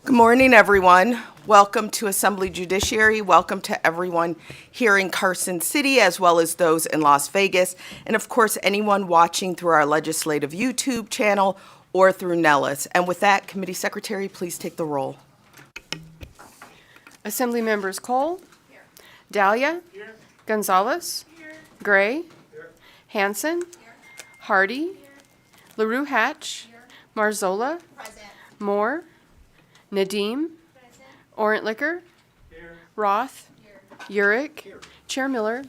Good morning, everyone. Welcome to Assembly Judiciary. Welcome to everyone here in Carson City, as well as those in Las Vegas. And of course, anyone watching through our legislative YouTube channel or through Nellis. And with that, Committee Secretary, please take the roll. Assembly members Cole, here. Dahlia, here. Gonzalez, here. Gray, here. Hanson, here. Hardy, here. LaRue Hatch, here. Marzola, present. Moore, Nadeem, present. Orentlicker, here. Roth, here. Urick, here. Chair Miller.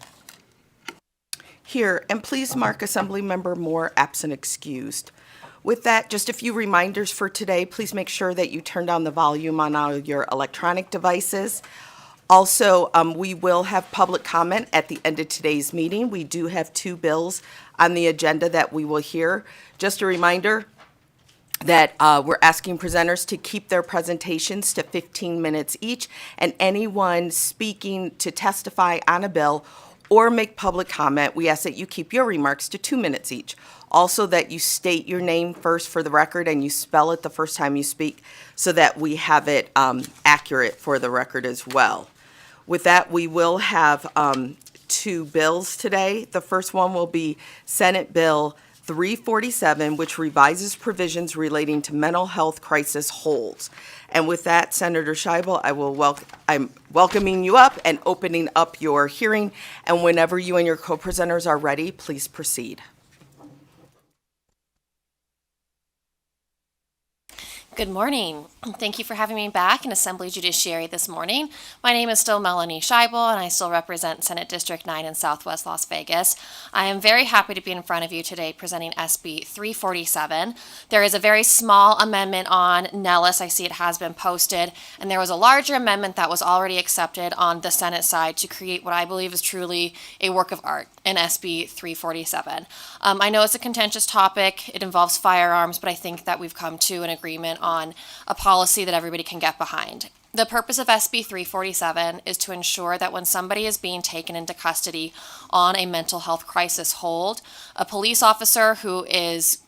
Here, and please mark Assembly Member Moore absent excused. With that, just a few reminders for today. Please make sure that you turn down the volume on all your electronic devices. Also, we will have public comment at the end of today's meeting. We do have 2 bills on the agenda that we will hear. Just a reminder that we're asking presenters to keep their presentations to 15 minutes each, and anyone speaking to testify on a bill or make public comment, we ask that you keep your remarks to 2 minutes each. Also, that you state your name first for the record and you spell it the first time you speak so that we have it accurate for the record as well. With that, we will have 2 bills today. The first one will be Senate Bill 347, which revises provisions relating to mental health crisis holds. And with that, Senator Scheibel, I'm welcoming you up and opening up your hearing. And whenever you and your co-presenters are ready, please proceed. Good morning. Thank you for having me back in Assembly Judiciary this morning. My name is still Melanie Scheibel, and I still represent Senate District 9 in Southwest Las Vegas. I am very happy to be in front of you today presenting SB 347. There is a very small amendment on Nellis. I see it has been posted, and there was a larger amendment that was already accepted on the Senate side to create what I believe is truly a work of art in SB 347. I know it's a contentious topic. It involves firearms, but I think that we've come to an agreement on a policy that everybody can get behind. The purpose of SB 347 is to ensure that when somebody is being taken into custody on a mental health crisis hold, a police officer who is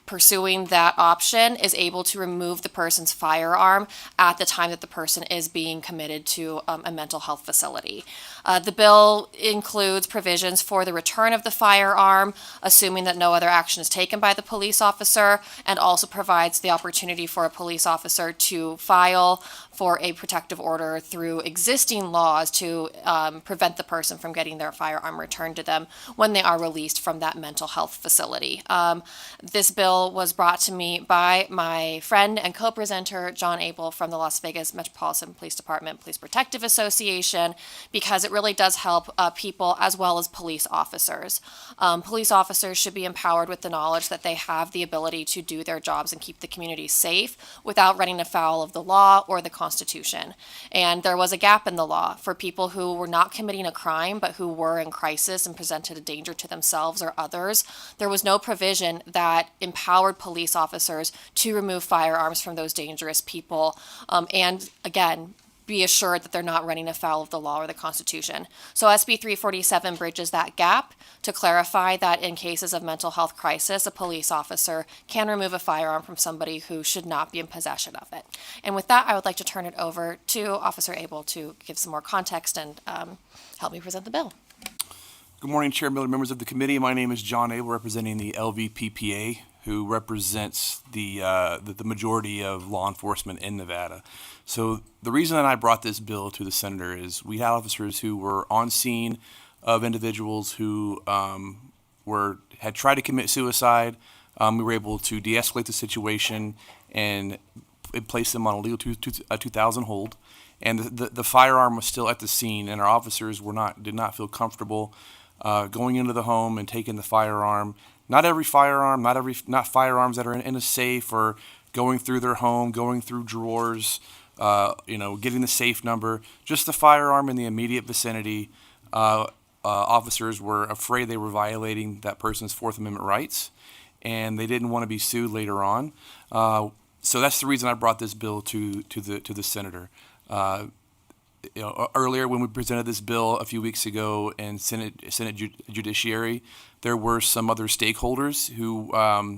pursuing that option is able to remove the person's firearm at the time that the person is being committed to a mental health facility. The bill includes provisions for the return of the firearm, assuming that no other action is taken by the police officer, and also provides the opportunity for a police officer to file for a protective order through existing laws to prevent the person from getting their firearm returned to them when they are released from that mental health facility. This bill was brought to me by my friend and co-presenter, John Abel, from the Las Vegas Metropolitan Police Department Police Protective Association, because it really does help people as well as police officers. Police officers should be empowered with the knowledge that they have the ability to do their jobs and keep the community safe without running afoul of the law or the Constitution. And there was a gap in the law for people who were not committing a crime but who were in crisis and presented a danger to themselves or others. There was no provision that empowered police officers to remove firearms from those dangerous people and, again, be assured that they're not running afoul of the law or the Constitution. So SB 347 bridges that gap to clarify that in cases of mental health crisis, a police officer can remove a firearm from somebody who should not be in possession of it. And with that, I would like to turn it over to Officer Abel to give some more context and help me present the bill. Good morning, Chair Miller, members of the committee. My name is John Abel, representing the LVPPA, who represents the majority of law enforcement in Nevada. So the reason that I brought this bill to the senator is we had officers who were on scene of individuals who had tried to commit suicide. We were able to de-escalate the situation and place them on a legal 2000 hold. And the firearm was still at the scene, and our officers did not feel comfortable going into the home and taking the firearm. Not every firearm, not firearms that are in a safe or going through their home, going through drawers, getting the safe number. Just the firearm in the immediate vicinity. Officers were afraid they were violating that person's Fourth Amendment rights, and they didn't want to be sued later on. So that's the reason I brought this bill to the senator. earlier when we presented this bill a few weeks ago in Senate Judiciary, there were some other stakeholders who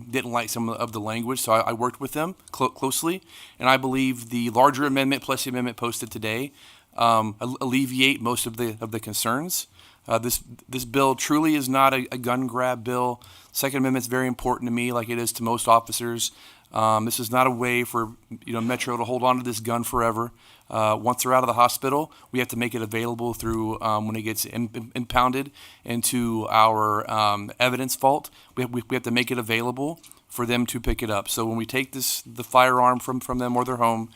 didn't like some of the language, so I worked with them closely, and I believe the larger amendment plus the amendment posted today alleviate most of the concerns. This bill truly is not a gun grab bill. Second Amendment is very important to me, like it is to most officers. This is not a way for Metro to hold on to this gun forever. Once they're out of the hospital, we have to make it available through when it gets impounded into our evidence vault. We have to make it available for them to pick it up. So when we take the firearm from them or their home,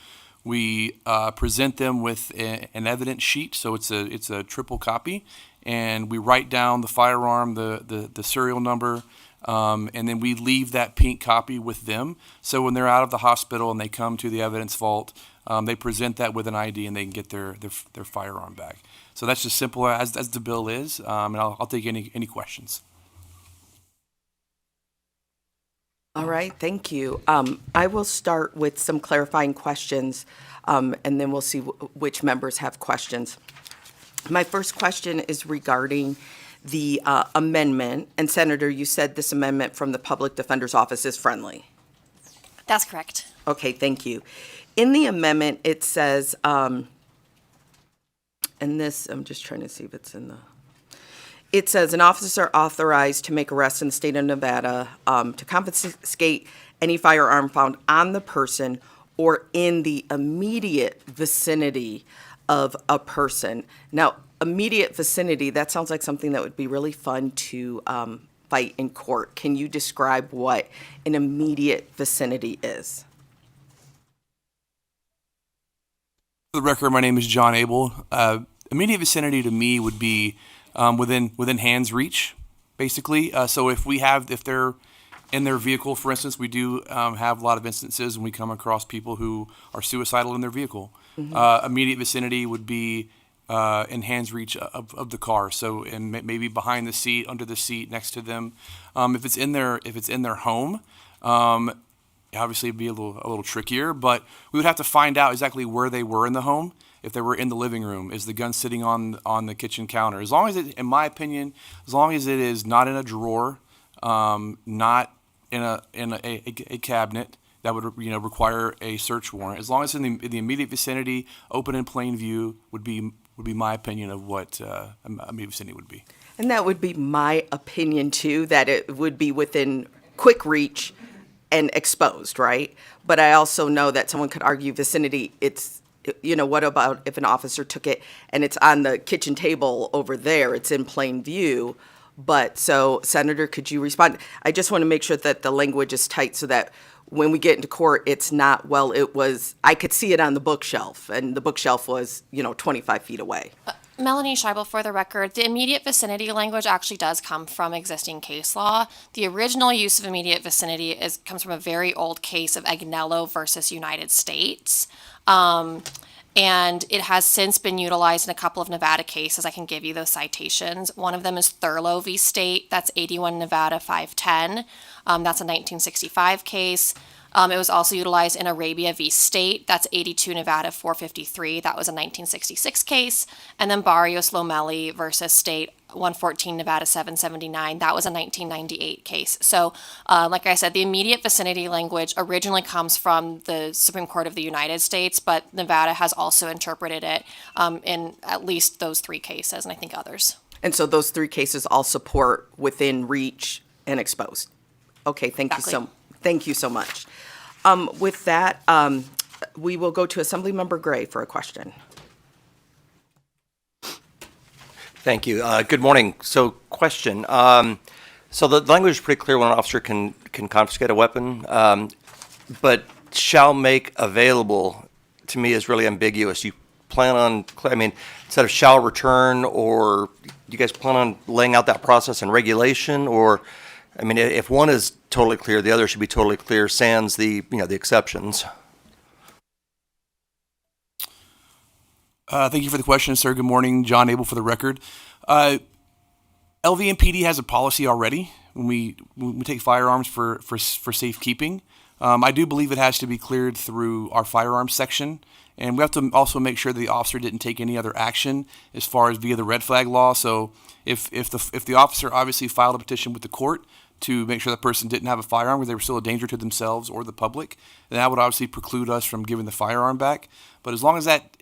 we present them with an evidence sheet. So it's a triple copy, and we write down the firearm, the serial number. And then we leave that pink copy with them. So when they're out of the hospital and they come to the evidence vault, they present that with an ID and they can get their firearm back. So that's just simple as the bill is. And I'll take any questions. All right, thank you. I will start with some clarifying questions, and then we'll see which members have questions. My first question is regarding the amendment. And Senator, you said this amendment from the Public Defender's Office is friendly. That's correct. Okay, thank you. In the amendment, it says, and this, I'm just trying to see if it's in the, it says an officer authorized to make arrests in the state of Nevada to confiscate any firearm found on the person or in the immediate vicinity of a person. Now, immediate vicinity, that sounds like something that would be really fun to fight in court. Can you describe what an immediate vicinity is? For the record, my name is John Abel. Immediate vicinity to me would be within hand's reach, basically. So if they're in their vehicle, for instance, we do have a lot of instances when we come across people who are suicidal in their vehicle. Mm-hmm. Immediate vicinity would be in hand's reach of the car. So and maybe behind the seat, under the seat, next to them. If it's in their home, obviously it'd be a little trickier. But we would have to find out exactly where they were in the home. If they were in the living room, is the gun sitting on the kitchen counter? As long as it, in my opinion, as long as it is not in a drawer, not in a cabinet that would require a search warrant. As long as it's in the immediate vicinity, open in plain view, would be my opinion of what immediate vicinity would be. And that would be my opinion too, that it would be within quick reach and exposed, right? But I also know that someone could argue vicinity, it's, what about if an officer took it and it's on the kitchen table over there, it's in plain view. But so, Senator, could you respond? I just want to make sure that the language is tight so that when we get into court, it's not, well, it was, I could see it on the bookshelf, and the bookshelf was, 25 feet away. Melanie Scheibel, for the record, the immediate vicinity language actually does come from existing case law. The original use of immediate vicinity comes from a very old case of Agnello versus United States. And it has since been utilized in a couple of Nevada cases. I can give you those citations. One of them is Thurlow v. State. That's 81 Nevada 510. That's a 1965 case. It was also utilized in Arabia v. State. That's 82 Nevada 453. That was a 1966 case. And then Barrios Lomeli versus State, 114 Nevada 779. That was a 1998 case. So, like I said, the immediate vicinity language originally comes from the Supreme Court of the United States, but Nevada has also interpreted it in at least those three cases, and I think others. And so those three cases all support within reach and exposed. Okay, thank you so much. With that, we will go to Assemblymember Gray for a question. Thank you. Good morning. So, question. So the language is pretty clear when an officer can confiscate a weapon, but shall make available, to me, is really ambiguous. You plan on, instead of shall return, or do you guys plan on laying out that process in regulation, or, if one is totally clear, the other should be totally clear, sans the exceptions. Thank you for the question, sir. Good morning. John Abel for the record. LVMPD has a policy already when we take firearms for safekeeping. I do believe it has to be cleared through our firearms section And we have to also make sure that the officer didn't take any other action as far as via the red flag law. So if the officer obviously filed a petition with the court to make sure the person didn't have a firearm, because they were still a danger to themselves or the public, then that would obviously preclude us from giving the firearm back. But as long as that,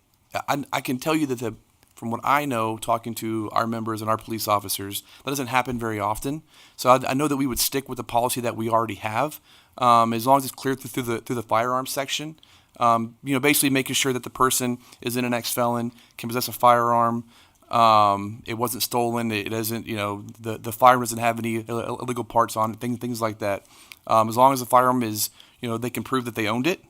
I can tell you that from what I know, talking to our members and our police officers, that doesn't happen very often. So I know that we would stick with the policy that we already have, as long as it's clear through the firearms section. Basically making sure that the person isn't an ex-felon, can possess a firearm. It wasn't stolen. It doesn't, the firearm doesn't have any illegal parts on it, things like that. As long as the firearm is, they can prove that they owned it,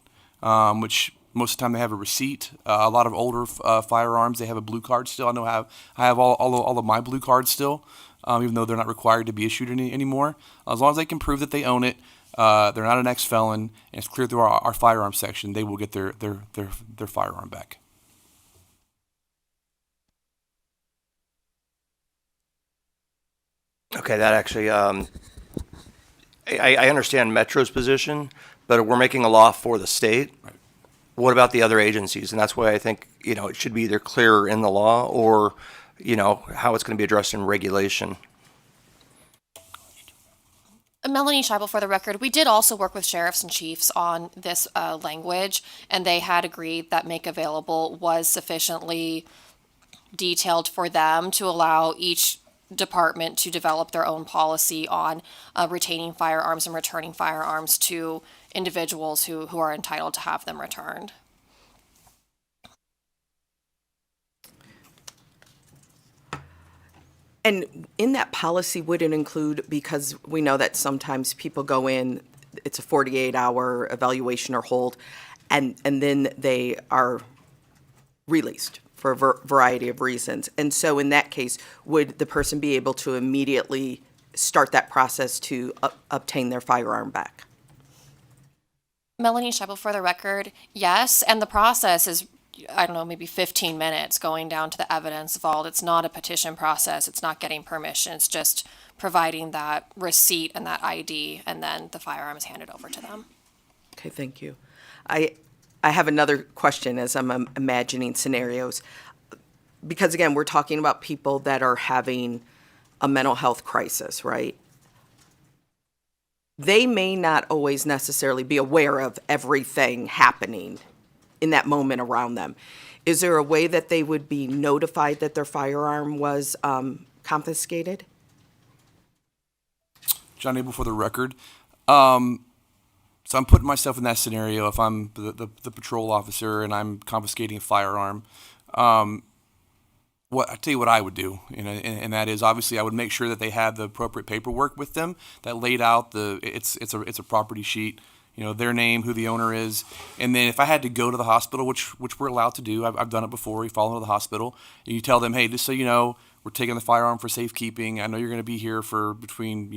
which most of the time they have a receipt. A lot of older firearms, they have a blue card still. I have all of my blue cards still, even though they're not required to be issued anymore. As long as they can prove that they own it, they're not an ex-felon, and it's clear through our firearm section, they will get their firearm back. Okay, that actually, I understand Metro's position, but we're making a law for the state. Right. What about the other agencies? And that's why I think, it should be either clear in the law or, how it's going to be addressed in regulation. Melanie Scheibel, for the record, we did also work with sheriffs and chiefs on this language, and they had agreed that make available was sufficiently detailed for them to allow each department to develop their own policy on retaining firearms and returning firearms to individuals who are entitled to have them returned. And in that policy, would it include, because we know that sometimes people go in, it's a 48-hour evaluation or hold, and then they are released for a variety of reasons. And so in that case, would the person be able to immediately start that process to obtain their firearm back? Melanie Scheibel, for the record, yes, and the process is, maybe 15 minutes going down to the evidence vault. It's not a petition process. It's not getting permission. It's just providing that receipt and that ID, and then the firearm is handed over to them. Okay, thank you. I have another question as I'm imagining scenarios. Because again, we're talking about people that are having a mental health crisis, right? They may not always necessarily be aware of everything happening in that moment around them. Is there a way that they would be notified that their firearm was confiscated? John Abel, for the record. So I'm putting myself in that scenario. If I'm the patrol officer and I'm confiscating a firearm, I tell you what I would do, and that is obviously I would make sure that they have the appropriate paperwork with them that laid out it's a property sheet, their name, who the owner is, and then if I had to go to the hospital, which we're allowed to do, I've done it before. You follow to the hospital, and you tell them, hey, just so you know, we're taking the firearm for safekeeping. I know you're going to be here for between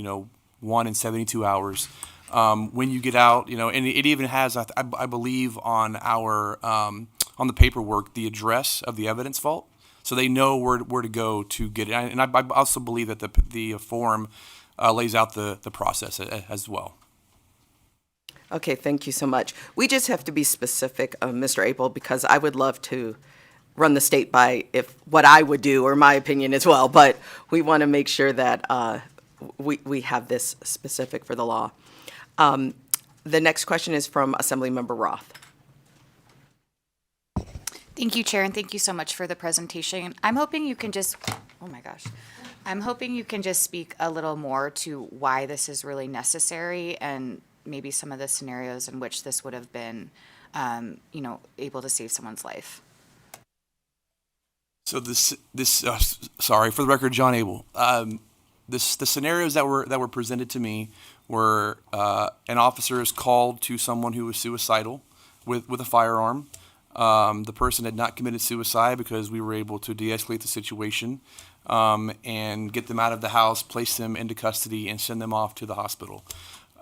1 and 72 hours. When you get out, and it even has, I believe, on our on the paperwork, the address of the evidence vault, so they know where to go to get it. And I also believe that the form lays out the process as well. Okay, thank you so much. We just have to be specific, Mr. Abel, because I would love to run the state by what I would do or my opinion as well, but we want to make sure that we have this specific for the law. The next question is from Assemblymember Roth. Thank you, Chair, and thank you so much for the presentation. I'm hoping you can just, I'm hoping you can just speak a little more to why this is really necessary and maybe some of the scenarios in which this would have been, able to save someone's life. So sorry, for the record, John Abel. The scenarios that were presented to me were an officer is called to someone who was suicidal with a firearm. The person had not committed suicide because we were able to de-escalate the situation and get them out of the house, place them into custody, and send them off to the hospital.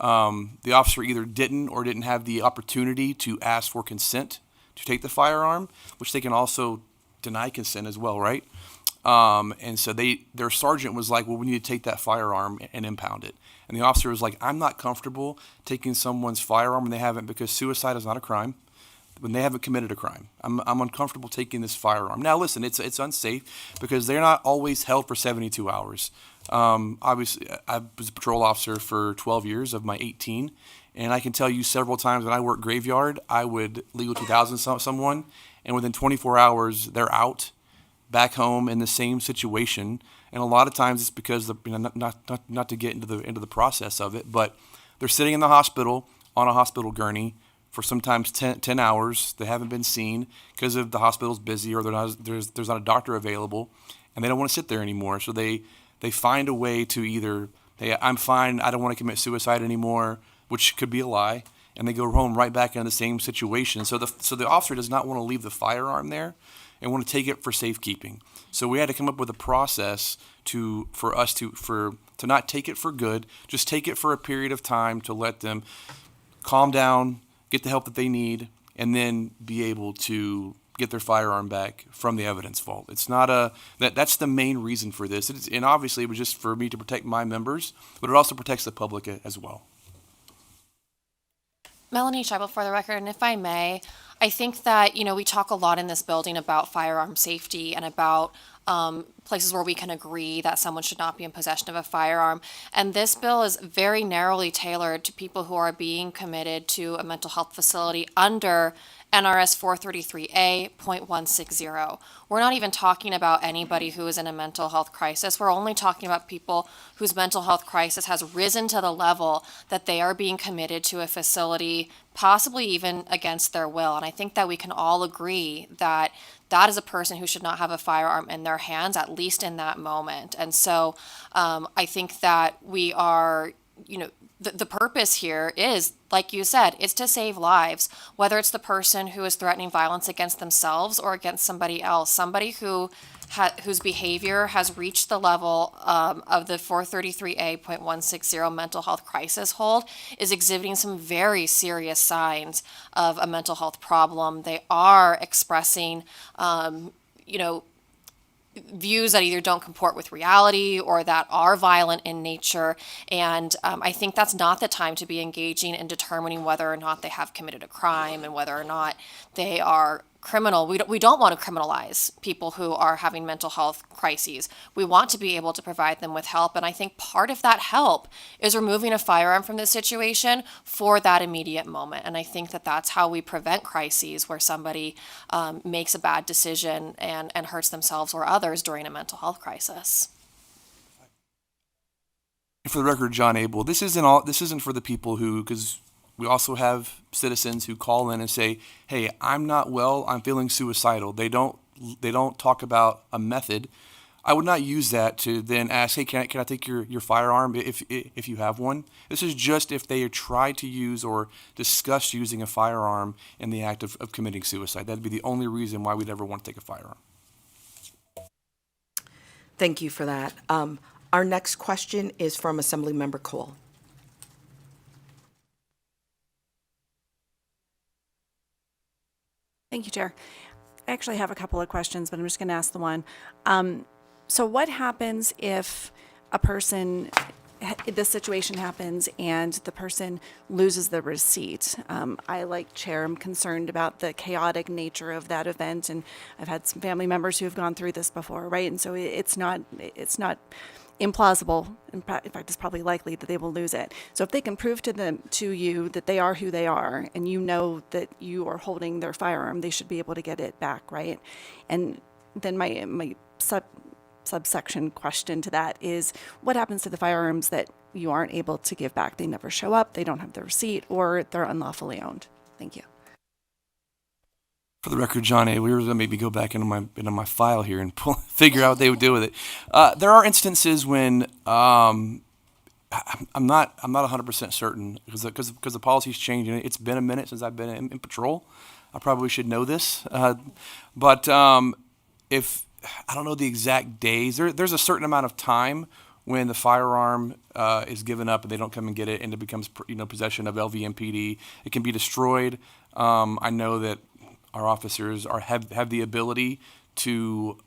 The officer either didn't have the opportunity to ask for consent to take the firearm, which they can also deny consent as well, right? And so their sergeant was like, well, we need to take that firearm and impound it. And the officer was like, I'm not comfortable taking someone's firearm when they haven't, because suicide is not a crime. when they haven't committed a crime. I'm uncomfortable taking this firearm. Now, listen, it's unsafe because they're not always held for 72 hours. Obviously, I was a patrol officer for 12 years of my 18, and I can tell you several times when I worked graveyard, I would legal 2000 someone, and within 24 hours, they're out, back home in the same situation. And a lot of times it's because not to get into the process of it, but they're sitting in the hospital on a hospital gurney for sometimes 10 hours. They haven't been seen because of the hospital's busy or there's not a doctor available, and they don't want to sit there anymore. So they find a way to either, hey, I'm fine, I don't want to commit suicide anymore, which could be a lie, and they go home right back into the same situation. So the officer does not want to leave the firearm there and want to take it for safekeeping. So we had to come up with a process for us to not take it for good, just take it for a period of time to let them calm down, get the help that they need, and then be able to get their firearm back from the evidence vault. It's not that's the main reason for this. And obviously it was just for me to protect my members, but it also protects the public as well. Melanie Scheibel for the record, and if I may, I think that, we talk a lot in this building about firearm safety and about places where we can agree that someone should not be in possession of a firearm. And this bill is very narrowly tailored to people who are being committed to a mental health facility under NRS 433A.160. We're not even talking about anybody who is in a mental health crisis. We're only talking about people whose mental health crisis has risen to the level that they are being committed to a facility, possibly even against their will. And I think that we can all agree that that is a person who should not have a firearm in their hands, at least in that moment. And so I think that we are, the purpose here is, like you said, it's to save lives, whether it's the person who is threatening violence against themselves or against somebody else, somebody whose behavior has reached the level of the 433A.160 mental health crisis hold is exhibiting some very serious signs of a mental health problem. They are expressing, views that either don't comport with reality or that are violent in nature. And I think that's not the time to be engaging in determining whether or not they have committed a crime and whether or not they are criminal. We don't want to criminalize people who are having mental health crises. We want to be able to provide them with help. And I think part of that help is removing a firearm from the situation for that immediate moment. And I think that that's how we prevent crises where somebody makes a bad decision and hurts themselves or others during a mental health crisis. For the record, John Abel, this isn't for the people who, because we also have citizens who call in and say, hey, I'm not well, I'm feeling suicidal. They don't talk about a method. I would not use that to then ask, hey, can I take your firearm if you have one? This is just if they tried to use or discuss using a firearm in the act of committing suicide. That'd be the only reason why we'd ever want to take a firearm. Thank you for that. Our next question is from Assemblymember Cole. Thank you, Chair. I actually have a couple of questions, but I'm just going to ask the one. So what happens if this situation happens and the person loses the receipt? I, like Chair, am concerned about the chaotic nature of that event, and I've had some family members who have gone through this before, right? And so it's not implausible. In fact, it's probably likely that they will lose it. So if they can prove to you that they are who they are, and you know that you are holding their firearm, they should be able to get it back, right? And then my subsection question to that is, what happens to the firearms that you aren't able to give back? They never show up, they don't have the receipt, or they're unlawfully owned. Thank you. For the record, John A., we were going to maybe go back into my file here and figure out what they would do with it. There are instances when I'm not 100% certain because the policy's changing. It's been a minute since I've been in patrol. I probably should know this, but if I don't know the exact days, there's a certain amount of time when the firearm is given up and they don't come and get it, and it becomes possession of LVMPD. It can be destroyed. I know that our officers have the ability to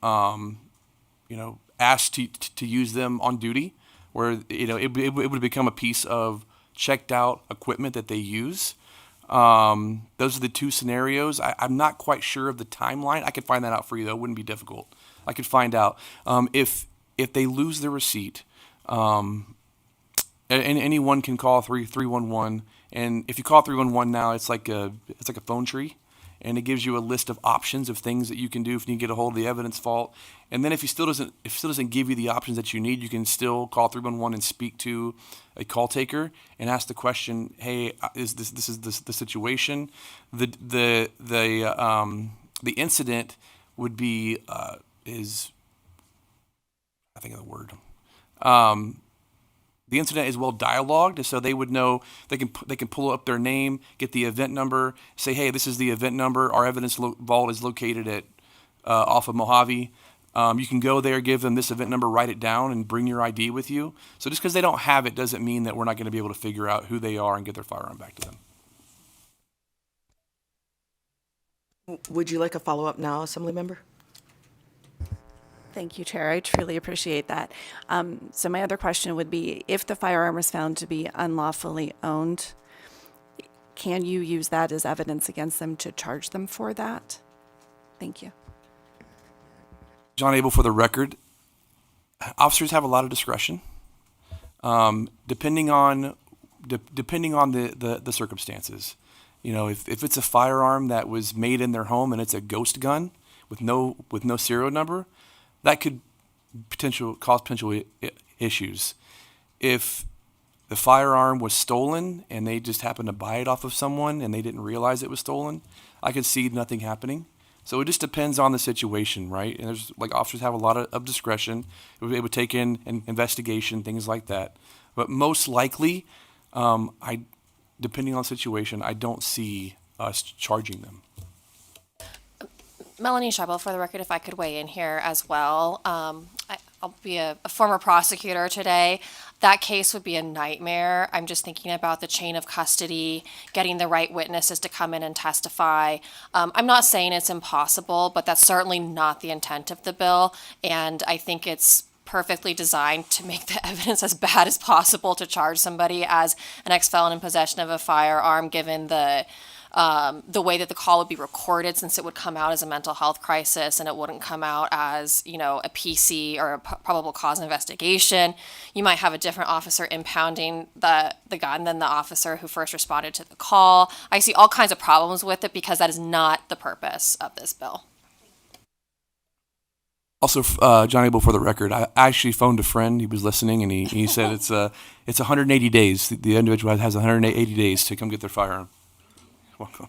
ask to use them on duty, where it would become a piece of checked out equipment that they use. Those are the two scenarios. I'm not quite sure of the timeline. I could find that out for you, though. It wouldn't be difficult. I could find out. If they lose the receipt, anyone can call 311, and if you call 311 now, it's like a phone tree, and it gives you a list of options of things that you can do if you can get a hold of the evidence fault. And then if it still doesn't give you the options that you need, you can still call 311 and speak to a call taker and ask the question, "Hey, is this the situation?" The incident would be is I think of the word. The incident is well dialogued, so they would know they can pull up their name, get the event number, say, "Hey, this is the event number. Our evidence vault is located at off of Mojave." You can go there, give them this event number, write it down, and bring your ID with you. So just because they don't have it doesn't mean that we're not going to be able to figure out who they are and get their firearm back to them. Would you like a follow-up now, Assemblymember? Thank you, Chair. I truly appreciate that. So my other question would be, if the firearm is found to be unlawfully owned, can you use that as evidence against them to charge them for that? Thank you. John Abel, for the record, officers have a lot of discretion, depending on the circumstances. You know, if it's a firearm that was made in their home and it's a ghost gun with no serial number, that could cause potential issues. If the firearm was stolen and they just happened to buy it off of someone and they didn't realize it was stolen, I could see nothing happening. So it just depends on the situation, right? And there's officers have a lot of discretion. It would take in an investigation, things like that. But most likely, depending on the situation, I don't see us charging them. Melanie Scheibel, for the record, if I could weigh in here as well. I'll be a former prosecutor today. That case would be a nightmare. I'm just thinking about the chain of custody, getting the right witnesses to come in and testify. I'm not saying it's impossible, but that's certainly not the intent of the bill. And I think it's perfectly designed to make the evidence as bad as possible to charge somebody as an ex-felon in possession of a firearm, given the way that the call would be recorded, since it would come out as a mental health crisis and it wouldn't come out as, a PC or a probable cause investigation. You might have a different officer impounding the gun than the officer who first responded to the call. I see all kinds of problems with it because that is not the purpose of this bill. Also, John Abel, for the record, I actually phoned a friend. He was listening, and he said it's 180 days. The individual has 180 days to come get their firearm. Welcome.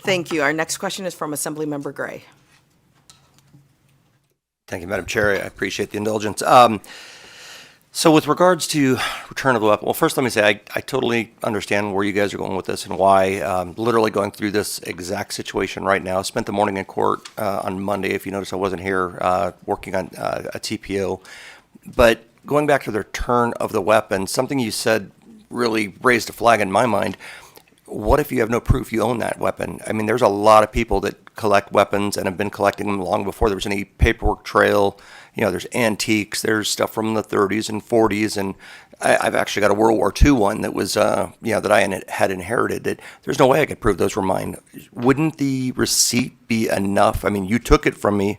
Thank you. Our next question is from Assemblymember Gray. Thank you, Madam Chair. I appreciate the indulgence. So with regards to return of the weapon, well, first let me say I totally understand where you guys are going with this and why. Literally going through this exact situation right now. Spent the morning in court on Monday. If you notice, I wasn't here working on a TPO. But going back to the return of the weapon, something you said really raised a flag in my mind. What if you have no proof you own that weapon? I mean, there's a lot of people that collect weapons and have been collecting them long before there was any paperwork trail. There's antiques, there's stuff from the 30s and 40s, and I've actually got a World War II one that was, that I had inherited. That there's no way I could prove those were mine. Wouldn't the receipt be enough? I mean, you took it from me.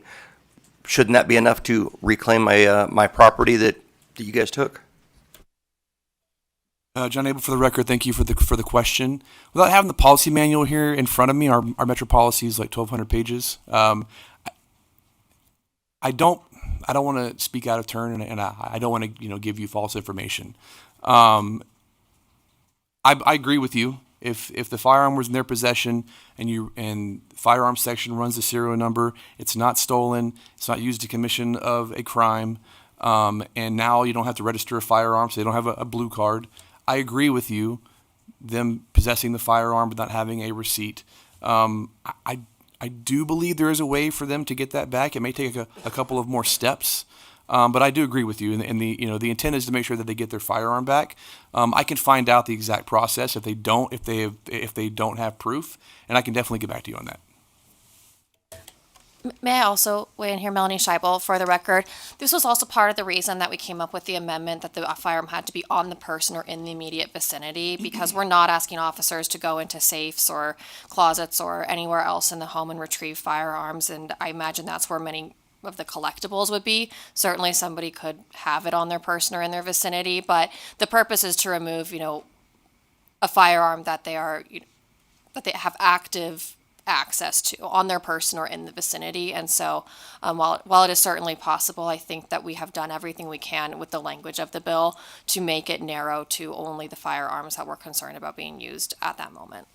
Shouldn't that be enough to reclaim my property that you guys took? John Abel, for the record, thank you for the question. Without having the policy manual here in front of me, our Metro policy is like 1,200 pages. I don't want to speak out of turn, and I don't want to give you false information. I agree with you. If the firearm was in their possession and the firearm section runs the serial number, it's not stolen, it's not used to commission of a crime, and now you don't have to register a firearm, so they don't have a blue card. I agree with you, them possessing the firearm but not having a receipt. I do believe there is a way for them to get that back. It may take a couple of more steps, but I do agree with you. And the intent is to make sure that they get their firearm back. I can find out the exact process if they don't have proof, and I can definitely get back to you on that. May I also weigh in here, Melanie Scheibel, for the record? This was also part of the reason that we came up with the amendment that the firearm had to be on the person or in the immediate vicinity, because we're not asking officers to go into safes or closets or anywhere else in the home and retrieve firearms. And I imagine that's where many of the collectibles would be. Certainly somebody could have it on their person or in their vicinity, but the purpose is to remove, a firearm that that they have active access to on their person or in the vicinity. And so while it is certainly possible, I think that we have done everything we can with the language of the bill to make it narrow to only the firearms that we're concerned about being used at that moment.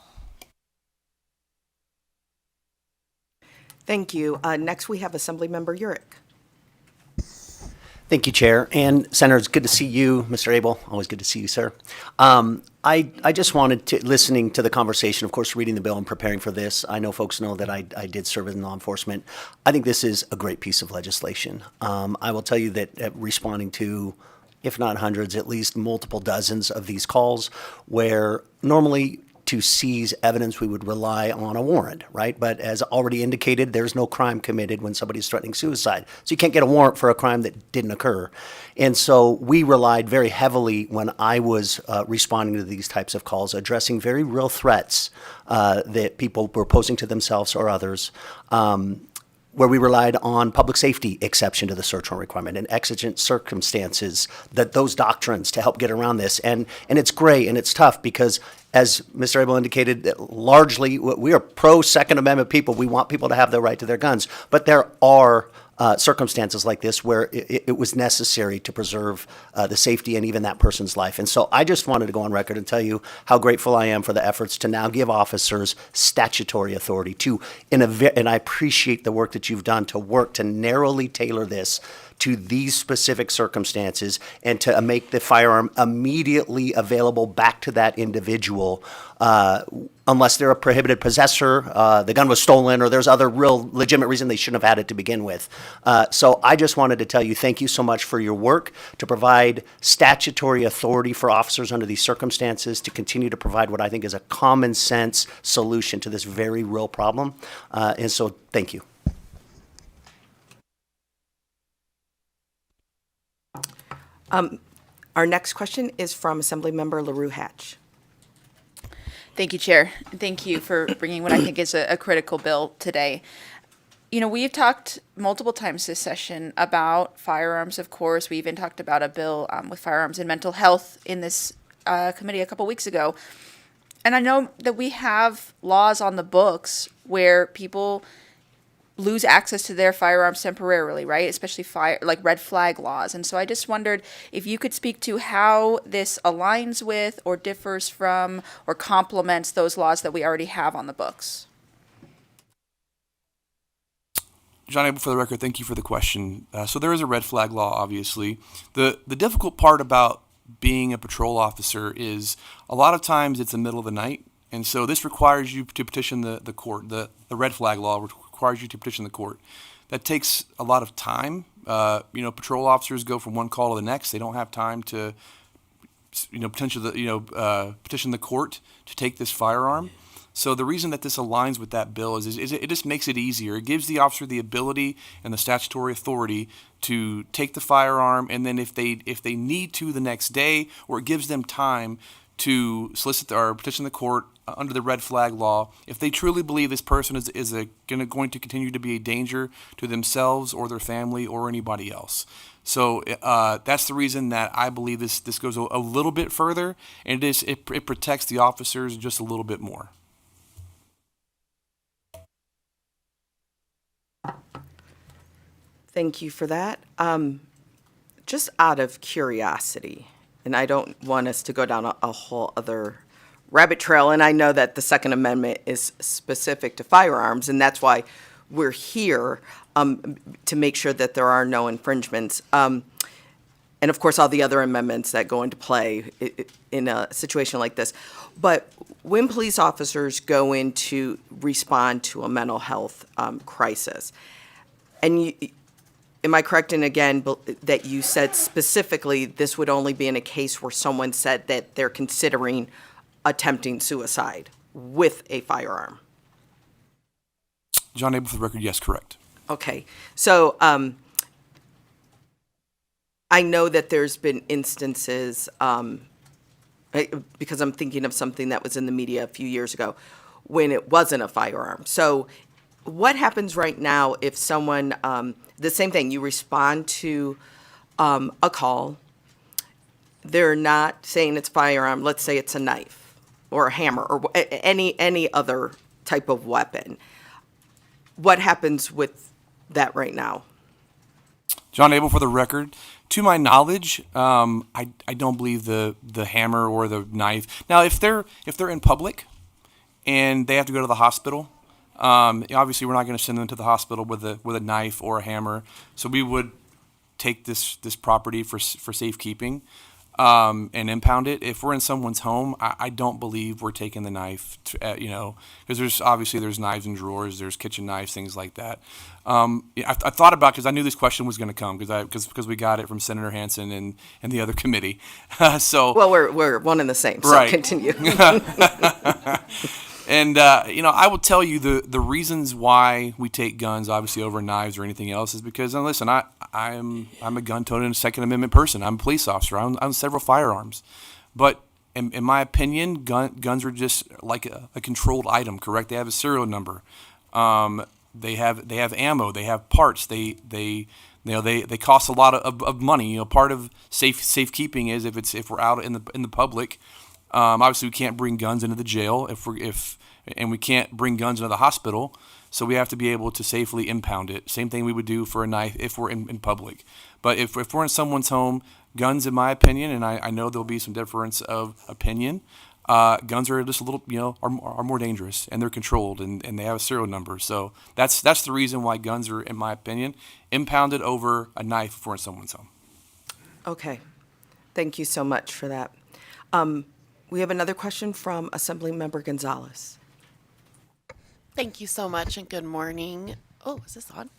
Thank you. Next, we have Assemblymember Urick. Thank you, Chair. And Senator, it's good to see you, Mr. Abel. Always good to see you, sir. I just wanted to, listening to the conversation, of course, reading the bill and preparing for this, I know folks know that I did serve in law enforcement. I think this is a great piece of legislation. I will tell you that responding to, if not hundreds, at least multiple dozens of these calls where normally to seize evidence, we would rely on a warrant, right? But as already indicated, there's no crime committed when somebody's threatening suicide. So you can't get a warrant for a crime that didn't occur. And so we relied very heavily when I was responding to these types of calls, addressing very real threats that people were posing to themselves or others. Where we relied on public safety exception to the search warrant requirement and exigent circumstances, that those doctrines to help get around this. And it's gray and it's tough because, as Mr. Abel indicated, largely we are pro Second Amendment people. We want people to have the right to their guns. But there are circumstances like this where it was necessary to preserve the safety and even that person's life. And so I just wanted to go on record and tell you how grateful I am for the efforts to now give officers statutory authority to, and I appreciate the work that you've done to work to narrowly tailor this to these specific circumstances and to make the firearm immediately available back to that individual unless they're a prohibited possessor, the gun was stolen, or there's other real legitimate reason they shouldn't have had it to begin with. So I just wanted to tell you thank you so much for your work to provide statutory authority for officers under these circumstances to continue to provide what I think is a common sense solution to this very real problem. And so thank you. Our next question is from Assemblymember LaRue Hatch. Thank you, Chair. And thank you for bringing what I think is a critical bill today. We've talked multiple times this session about firearms, of course. We even talked about a bill with firearms and mental health in this committee a couple weeks ago. And I know that we have laws on the books where people lose access to their firearms temporarily, right? Especially like red flag laws. And so I just wondered if you could speak to how this aligns with or differs from or complements those laws that we already have on the books. John Abel, for the record, thank you for the question. So there is a red flag law, obviously. The difficult part about being a patrol officer is a lot of times it's the middle of the night. And so this requires you to petition the court. The red flag law requires you to petition the court. That takes a lot of time. Patrol officers go from one call to the next. They don't have time to, petition the court to take this firearm. So the reason that this aligns with that bill is it just makes it easier. It gives the officer the ability and the statutory authority to take the firearm, and then if they need to the next day, or it gives them time to solicit or petition the court under the red flag law if they truly believe this person is going to continue to be a danger to themselves or their family or anybody else. So that's the reason that I believe this goes a little bit further, and it protects the officers just a little bit more. Thank you for that. Just out of curiosity, and I don't want us to go down a whole other rabbit trail, and I know that the Second Amendment is specific to firearms, and that's why we're here, to make sure that there are no infringements. And of course, all the other amendments that go into play in a situation like this. But when police officers go in to respond to a mental health crisis, and am I correct in, again, that you said specifically this would only be in a case where someone said that they're considering attempting suicide with a firearm? John Abel, for the record, yes, correct. Okay, so I know that there's been instances, because I'm thinking of something that was in the media a few years ago, when it wasn't a firearm. So what happens right now if someone, the same thing, you respond to a call, they're not saying it's firearm, let's say it's a knife or a hammer or any other type of weapon. What happens with that right now? John Abel, for the record, to my knowledge, I don't believe the hammer or the knife. Now, if they're in public and they have to go to the hospital, obviously we're not going to send them to the hospital with a knife or a hammer. So we would take this property for safekeeping and impound it. If we're in someone's home, I don't believe we're taking the knife, because there's knives in drawers, there's kitchen knives, things like that. I thought about, because I knew this question was going to come, because we got it from Senator Hansen and the other committee. So Well, we're one and the same, so Right. continue. And I will tell you the reasons why we take guns, obviously, over knives or anything else, is because, and listen, I'm a gun-toting Second Amendment person. I'm a police officer. I own several firearms, but in my opinion, guns are just like a controlled item. Correct? They have a serial number. They have ammo. They have parts. They cost a lot of money. Part of safekeeping is if we're out in the public. Obviously, we can't bring guns into the jail and we can't bring guns into the hospital, so we have to be able to safely impound it. Same thing we would do for a knife if we're in public. But if we're in someone's home, guns, in my opinion, and I know there'll be some difference of opinion, guns are just a little, are more dangerous, and they're controlled, and they have a serial number. So that's the reason why guns are, in my opinion, impounded over a knife if we're in someone's home. Okay, thank you so much for that. We have another question from Assemblymember Gonzalez. Thank you so much and good morning. Oh, is this on?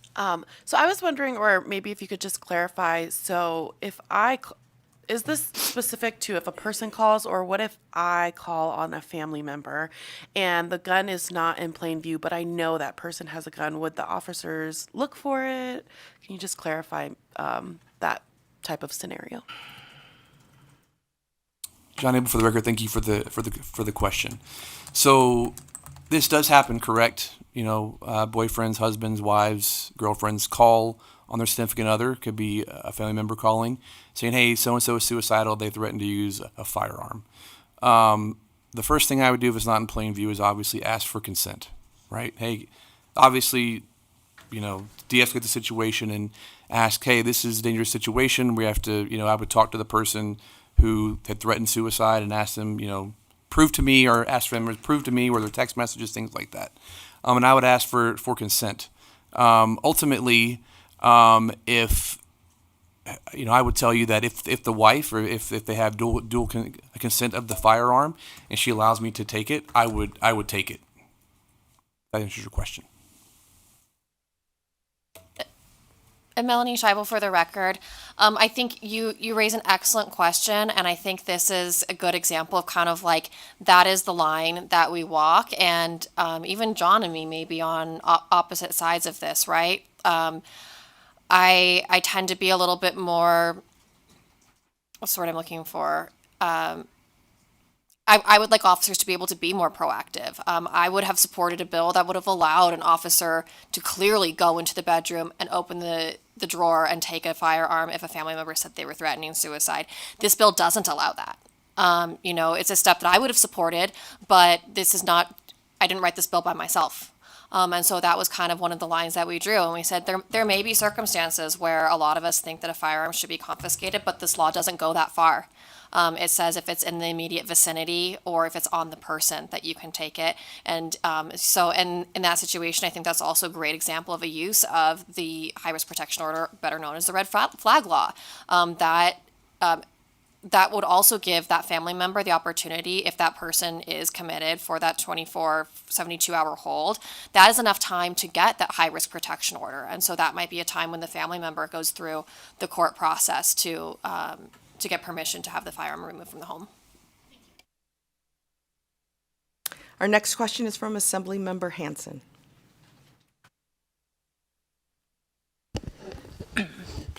So I was wondering, or maybe if you could just clarify, so is this specific to if a person calls, or what if I call on a family member and the gun is not in plain view, but I know that person has a gun? Would the officers look for it? Can you just clarify that type of scenario? John Abel, for the record, thank you for the question. So this does happen, correct? Boyfriends, husbands, wives, girlfriends call on their significant other. Could be a family member calling, saying, "Hey, so and so is suicidal. They threatened to use a firearm." The first thing I would do if it's not in plain view is obviously ask for consent, right? Hey, obviously, de-escalate the situation and ask, "Hey, this is a dangerous situation. We have to," I would talk to the person who had threatened suicide and ask them, prove to me, or ask them, prove to me, or their text messages, things like that. And I would ask for consent. Ultimately, if, I would tell you that if the wife, or if they have dual consent of the firearm and she allows me to take it, I would take it. That answers your question. And Melanie Scheibel, for the record, I think you raise an excellent question, and I think this is a good example of kind of like that is the line that we walk, and even John and me may be on opposite sides of this, right? I tend to be a little bit more, what's the word I'm looking for? I would like officers to be able to be more proactive. I would have supported a bill that would have allowed an officer to clearly go into the bedroom and open the drawer and take a firearm if a family member said they were threatening suicide. This bill doesn't allow that. It's a step that I would have supported, but this is not, I didn't write this bill by myself. And so that was kind of one of the lines that we drew. And we said there may be circumstances where a lot of us think that a firearm should be confiscated, but this law doesn't go that far. It says if it's in the immediate vicinity or if it's on the person that you can take it. And so in that situation, I think that's also a great example of a use of the high-risk protection order, better known as the red flag law, that would also give that family member the opportunity, if that person is committed for that 24, 72-hour hold, that is enough time to get that high-risk protection order. And so that might be a time when the family member goes through the court process to get permission to have the firearm removed from the home. Our next question is from Assemblymember Hansen.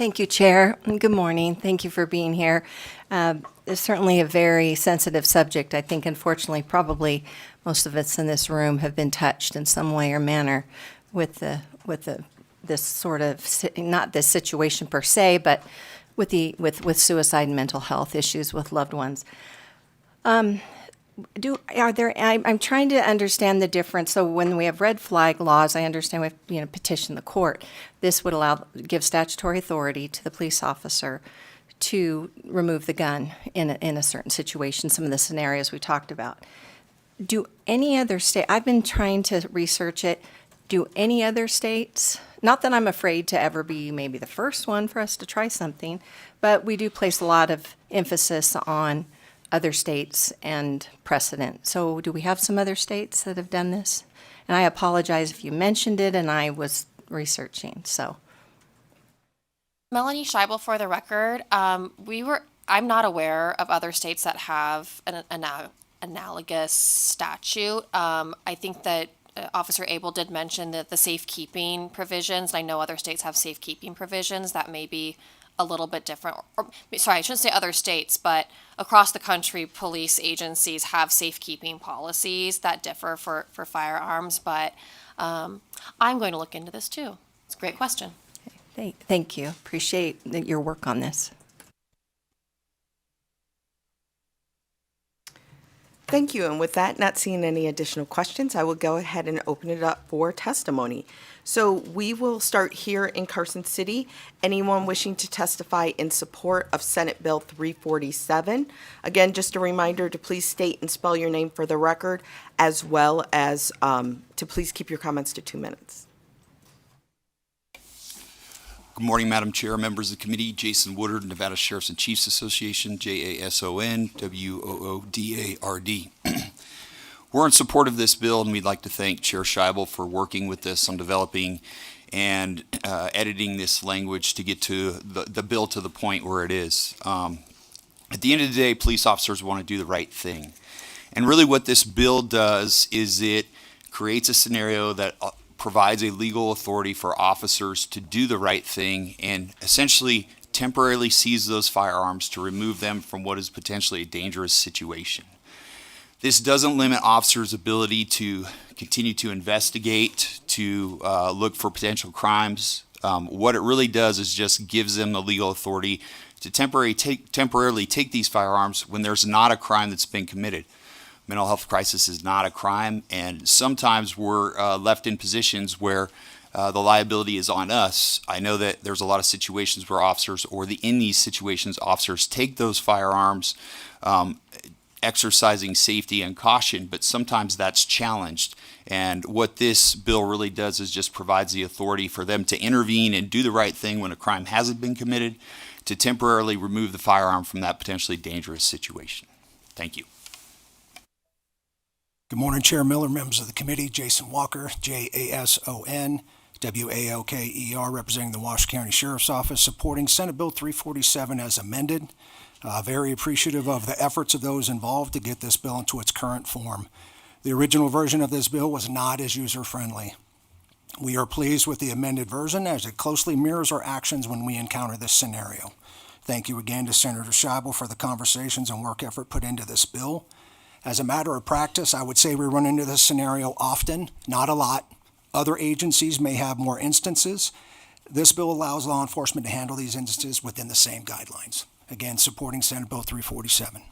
Thank you, Chair. And good morning. Thank you for being here. It's certainly a very sensitive subject. I think, unfortunately, probably most of us in this room have been touched in some way or manner with this sort of, not this situation per se, but with suicide and mental health issues with loved ones. I'm trying to understand the difference. So when we have red flag laws, I understand we have, petition the court. This would give statutory authority to the police officer to remove the gun in a certain situation, some of the scenarios we talked about. Do any other state, I've been trying to research it, do any other states, not that I'm afraid to ever be maybe the first one for us to try something, but we do place a lot of emphasis on other states and precedent. So do we have some other states that have done this? And I apologize if you mentioned it and I was researching, so. Melanie Scheibel, for the record, I'm not aware of other states that have an analogous statute. I think that Officer Abel did mention that the safekeeping provisions, and I know other states have safekeeping provisions that may be a little bit different. Sorry, I shouldn't say other states, but across the country, police agencies have safekeeping policies that differ for firearms. But I'm going to look into this too. It's a great question. Thank you. Appreciate your work on this. Thank you. And with that, not seeing any additional questions, I will go ahead and open it up for testimony. So we will start here in Carson City. Anyone wishing to testify in support of Senate Bill 347. Again, just a reminder to please state and spell your name for the record, as well as to please keep your comments to 2 minutes. Good morning, Madam Chair, members of the committee. Jason Woodard, Nevada Sheriffs and Chiefs Association, JASON, WOODARD. We're in support of this bill, and we'd like to thank Chair Scheibel for working with us on developing and editing this language to get to the bill to the point where it is. At the end of the day, police officers want to do the right thing. And really what this bill does is it creates a scenario that provides a legal authority for officers to do the right thing and essentially temporarily seize those firearms to remove them from what is potentially a dangerous situation. This doesn't limit officers' ability to continue to investigate, to look for potential crimes. What it really does is just gives them the legal authority to temporarily take these firearms when there's not a crime that's been committed. Mental health crisis is not a crime, and sometimes we're left in positions where the liability is on us. I know that there's a lot of situations where officers, in these situations, officers take those firearms, exercising safety and caution, but sometimes that's challenged. And what this bill really does is just provides the authority for them to intervene and do the right thing when a crime hasn't been committed, to temporarily remove the firearm from that potentially dangerous situation. Thank you. Good morning, Chair Miller, members of the committee. Jason Walker, JASON, WALKER, representing the Washington County Sheriff's Office, supporting Senate Bill 347 as amended. Very appreciative of the efforts of those involved to get this bill into its current form. The original version of this bill was not as user-friendly. We are pleased with the amended version as it closely mirrors our actions when we encounter this scenario. Thank you again to Senator Scheibel for the conversations and work effort put into this bill. As a matter of practice, I would say we run into this scenario often, not a lot. Other agencies may have more instances. This bill allows law enforcement to handle these instances within the same guidelines. Again, supporting Senate Bill 347.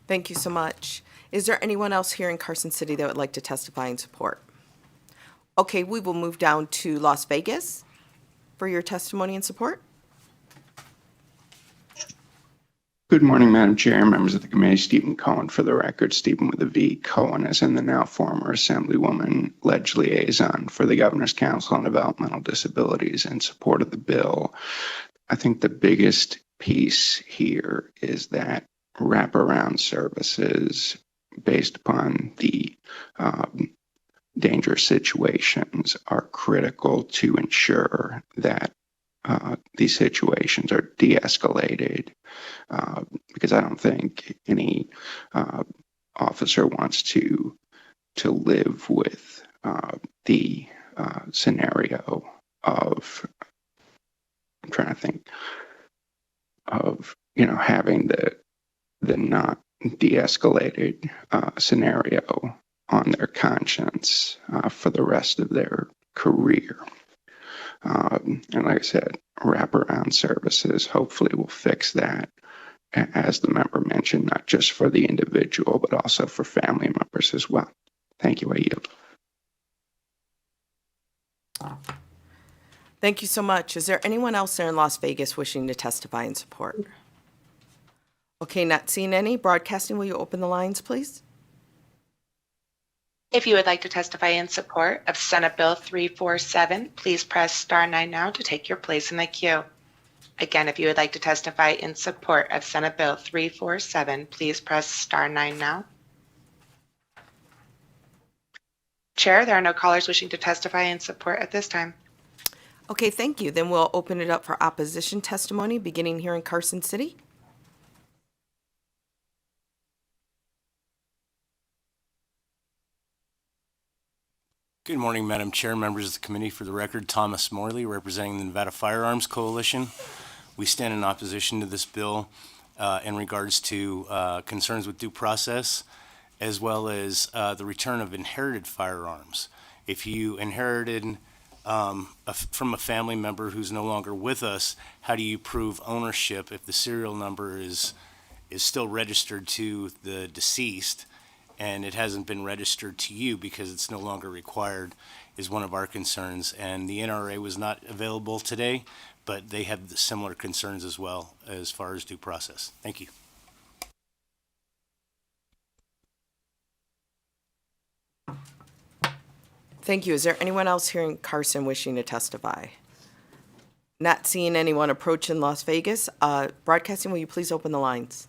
Thank you so much. Is there anyone else here in Carson City that would like to testify in support? Okay, we will move down to Las Vegas for your testimony in support. Good morning, Madam Chair, members of the committee. Stephen Cohen, for the record. Stephen with a V. Cohen as in the now former Assemblywoman, Ledge Liaison for the Governor's Council on Developmental Disabilities in support of the bill. I think the biggest piece here is that wraparound services based upon the dangerous situations are critical to ensure that these situations are de-escalated, because I don't think any officer wants to live with the scenario of, I'm trying to think of, having the not de-escalated scenario on their conscience for the rest of their career. And like I said, wraparound services hopefully will fix that, as the member mentioned, not just for the individual, but also for family members as well. Thank you. I yield. Thank you so much. Is there anyone else there in Las Vegas wishing to testify in support? Okay, not seeing any. Broadcasting, will you open the lines, please? If you would like to testify in support of Senate Bill 347, please press star 9 now to take your place in the queue. Again, if you would like to testify in support of Senate Bill 347, please press star 9 now. Chair, there are no callers wishing to testify in support at this time. Okay, thank you. Then we'll open it up for opposition testimony, beginning here in Carson City. Good morning, Madam Chair, members of the committee. For the record, Thomas Morley, representing the Nevada Firearms Coalition. We stand in opposition to this bill in regards to concerns with due process, as well as the return of inherited firearms. If you inherited from a family member who's no longer with us, how do you prove ownership if the serial number is still registered to the deceased and it hasn't been registered to you because it's no longer required, is one of our concerns. And the NRA was not available today, but they have similar concerns as well as far as due process. Thank you. Thank you. Is there anyone else here in Carson wishing to testify? Not seeing anyone approach in Las Vegas. Broadcasting, will you please open the lines?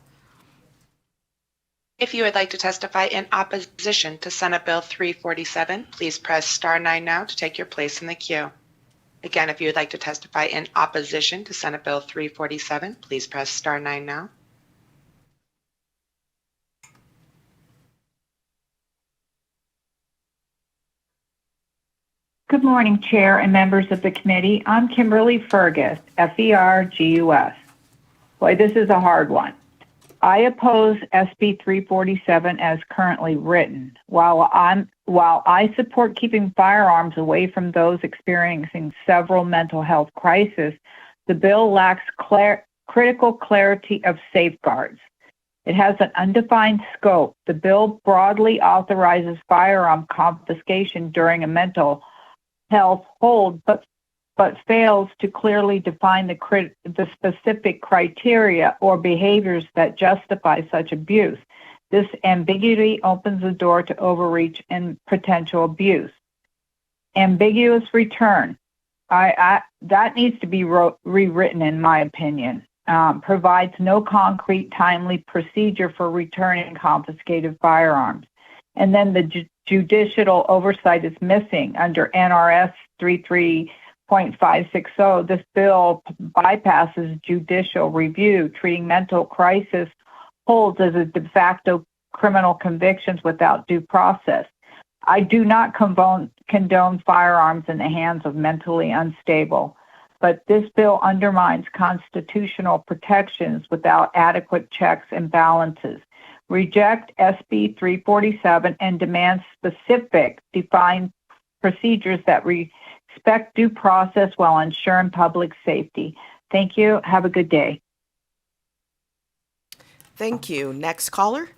If you would like to testify in opposition to Senate Bill 347, please press star 9 now to take your place in the queue. Again, if you would like to testify in opposition to Senate Bill 347, please press star 9 now. Good morning, Chair and members of the committee. I'm Kimberly Fergus, Fergus. Boy, this is a hard one. I oppose SB 347 as currently written. While I support keeping firearms away from those experiencing several mental health crises, the bill lacks critical clarity of safeguards. It has an undefined scope. The bill broadly authorizes firearm confiscation during a mental health hold, but fails to clearly define the specific criteria or behaviors that justify such abuse. This ambiguity opens the door to overreach and potential abuse. Ambiguous return. That needs to be rewritten, in my opinion. Provides no concrete, timely procedure for returning confiscated firearms. And then the judicial oversight is missing under NRS 33.560. This bill bypasses judicial review, treating mental crisis holds as a de facto criminal convictions without due process. I do not condone firearms in the hands of mentally unstable, but this bill undermines constitutional protections without adequate checks and balances. Reject SB 347 and demand specific, defined procedures that respect due process while ensuring public safety. Thank you. Have a good day. Thank you. Next caller.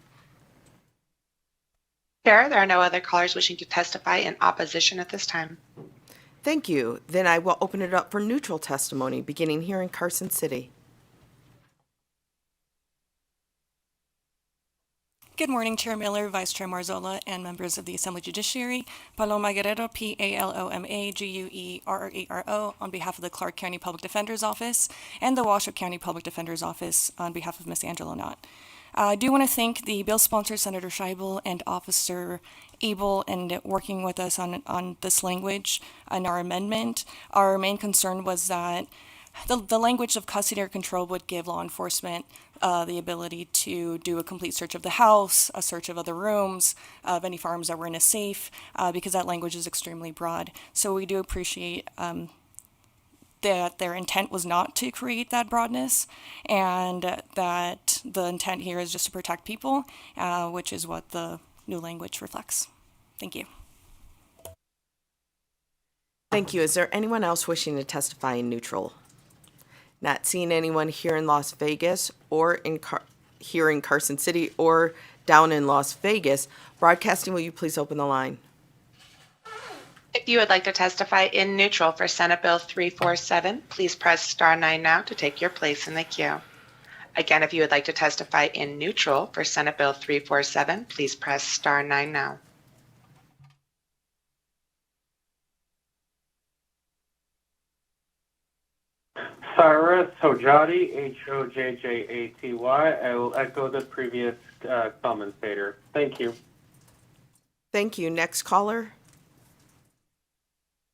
Chair, there are no other callers wishing to testify in opposition at this time. Thank you. Then I will open it up for neutral testimony, beginning here in Carson City. Good morning, Chair Miller, Vice Chair Marzola, and members of the Assembly Judiciary. Paloma Guerrero, Paloma-Guerrero, on behalf of the Clark County Public Defender's Office and the Washoe County Public Defender's Office on behalf of Ms. Angela Knott. I do want to thank the bill sponsor, Senator Scheibel, and Officer Abel, in working with us on this language and our amendment. Our main concern was that the language of custody or control would give law enforcement the ability to do a complete search of the house, a search of other rooms, of any firearms that were in a safe, because that language is extremely broad. So we do appreciate that their intent was not to create that broadness, and that the intent here is just to protect people, which is what the new language reflects. Thank you. Thank you. Is there anyone else wishing to testify in neutral? Not seeing anyone here in Las Vegas or here in Carson City or down in Las Vegas. Broadcasting, will you please open the line? If you would like to testify in neutral for Senate Bill 347, please press star 9 now to take your place in the queue. Again, if you would like to testify in neutral for Senate Bill 347, please press star 9 now. Cyrus Hojjati, Hojjjaty. I will echo the previous commentator. Thank you. Thank you. Next caller.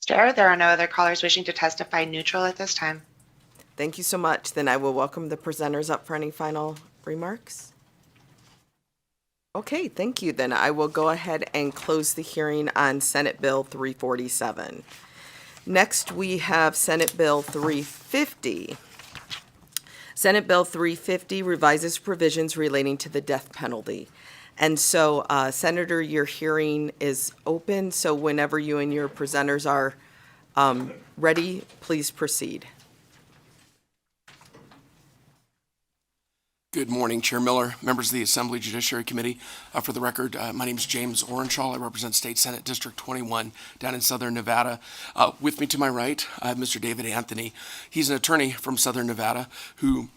Chair, there are no other callers wishing to testify neutral at this time. Thank you so much. Then I will welcome the presenters up for any final remarks. Okay, thank you. Then I will go ahead and close the hearing on Senate Bill 347. Next, we have Senate Bill 350. Senate Bill 350 revises provisions relating to the death penalty. And so, Senator, your hearing is open, so whenever you and your presenters are ready, please proceed. Good morning, Chair Miller, members of the Assembly Judiciary Committee. For the record, my name is James Orenshall. I represent State Senate District 21 down in Southern Nevada. With me to my right, I have Mr. David Anthony. He's an attorney from Southern Nevada who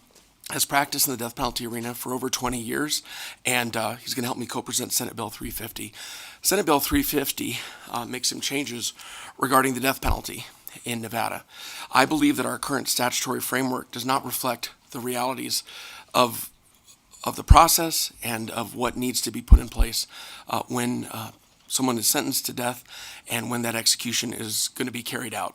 has practiced in the death penalty arena for over 20 years, and he's going to help me co-present Senate Bill 350. Senate Bill 350 makes some changes regarding the death penalty in Nevada. I believe that our current statutory framework does not reflect the realities of the process and of what needs to be put in place when someone is sentenced to death and when that execution is going to be carried out.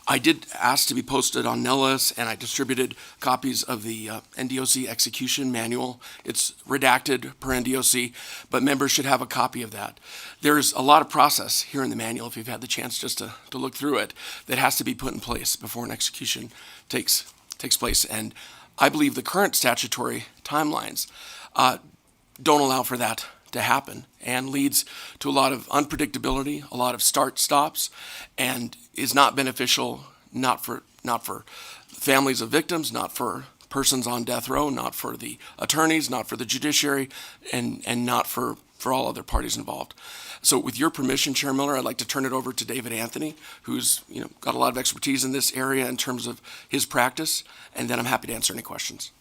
I did ask to be posted on Nellis, and I distributed copies of the NDOC execution manual. It's redacted per NDOC, but members should have a copy of that. There's a lot of process here in the manual, if you've had the chance just to look through it, that has to be put in place before an execution takes place. And I believe the current statutory timelines don't allow for that to happen and leads to a lot of unpredictability, a lot of start-stops, and is not beneficial, not for families of victims, not for persons on death row, not for the attorneys, not for the judiciary, and not for all other parties involved. So with your permission, Chair Miller, I'd like to turn it over to David Anthony, who's got a lot of expertise in this area in terms of his practice, and then I'm happy to answer any questions.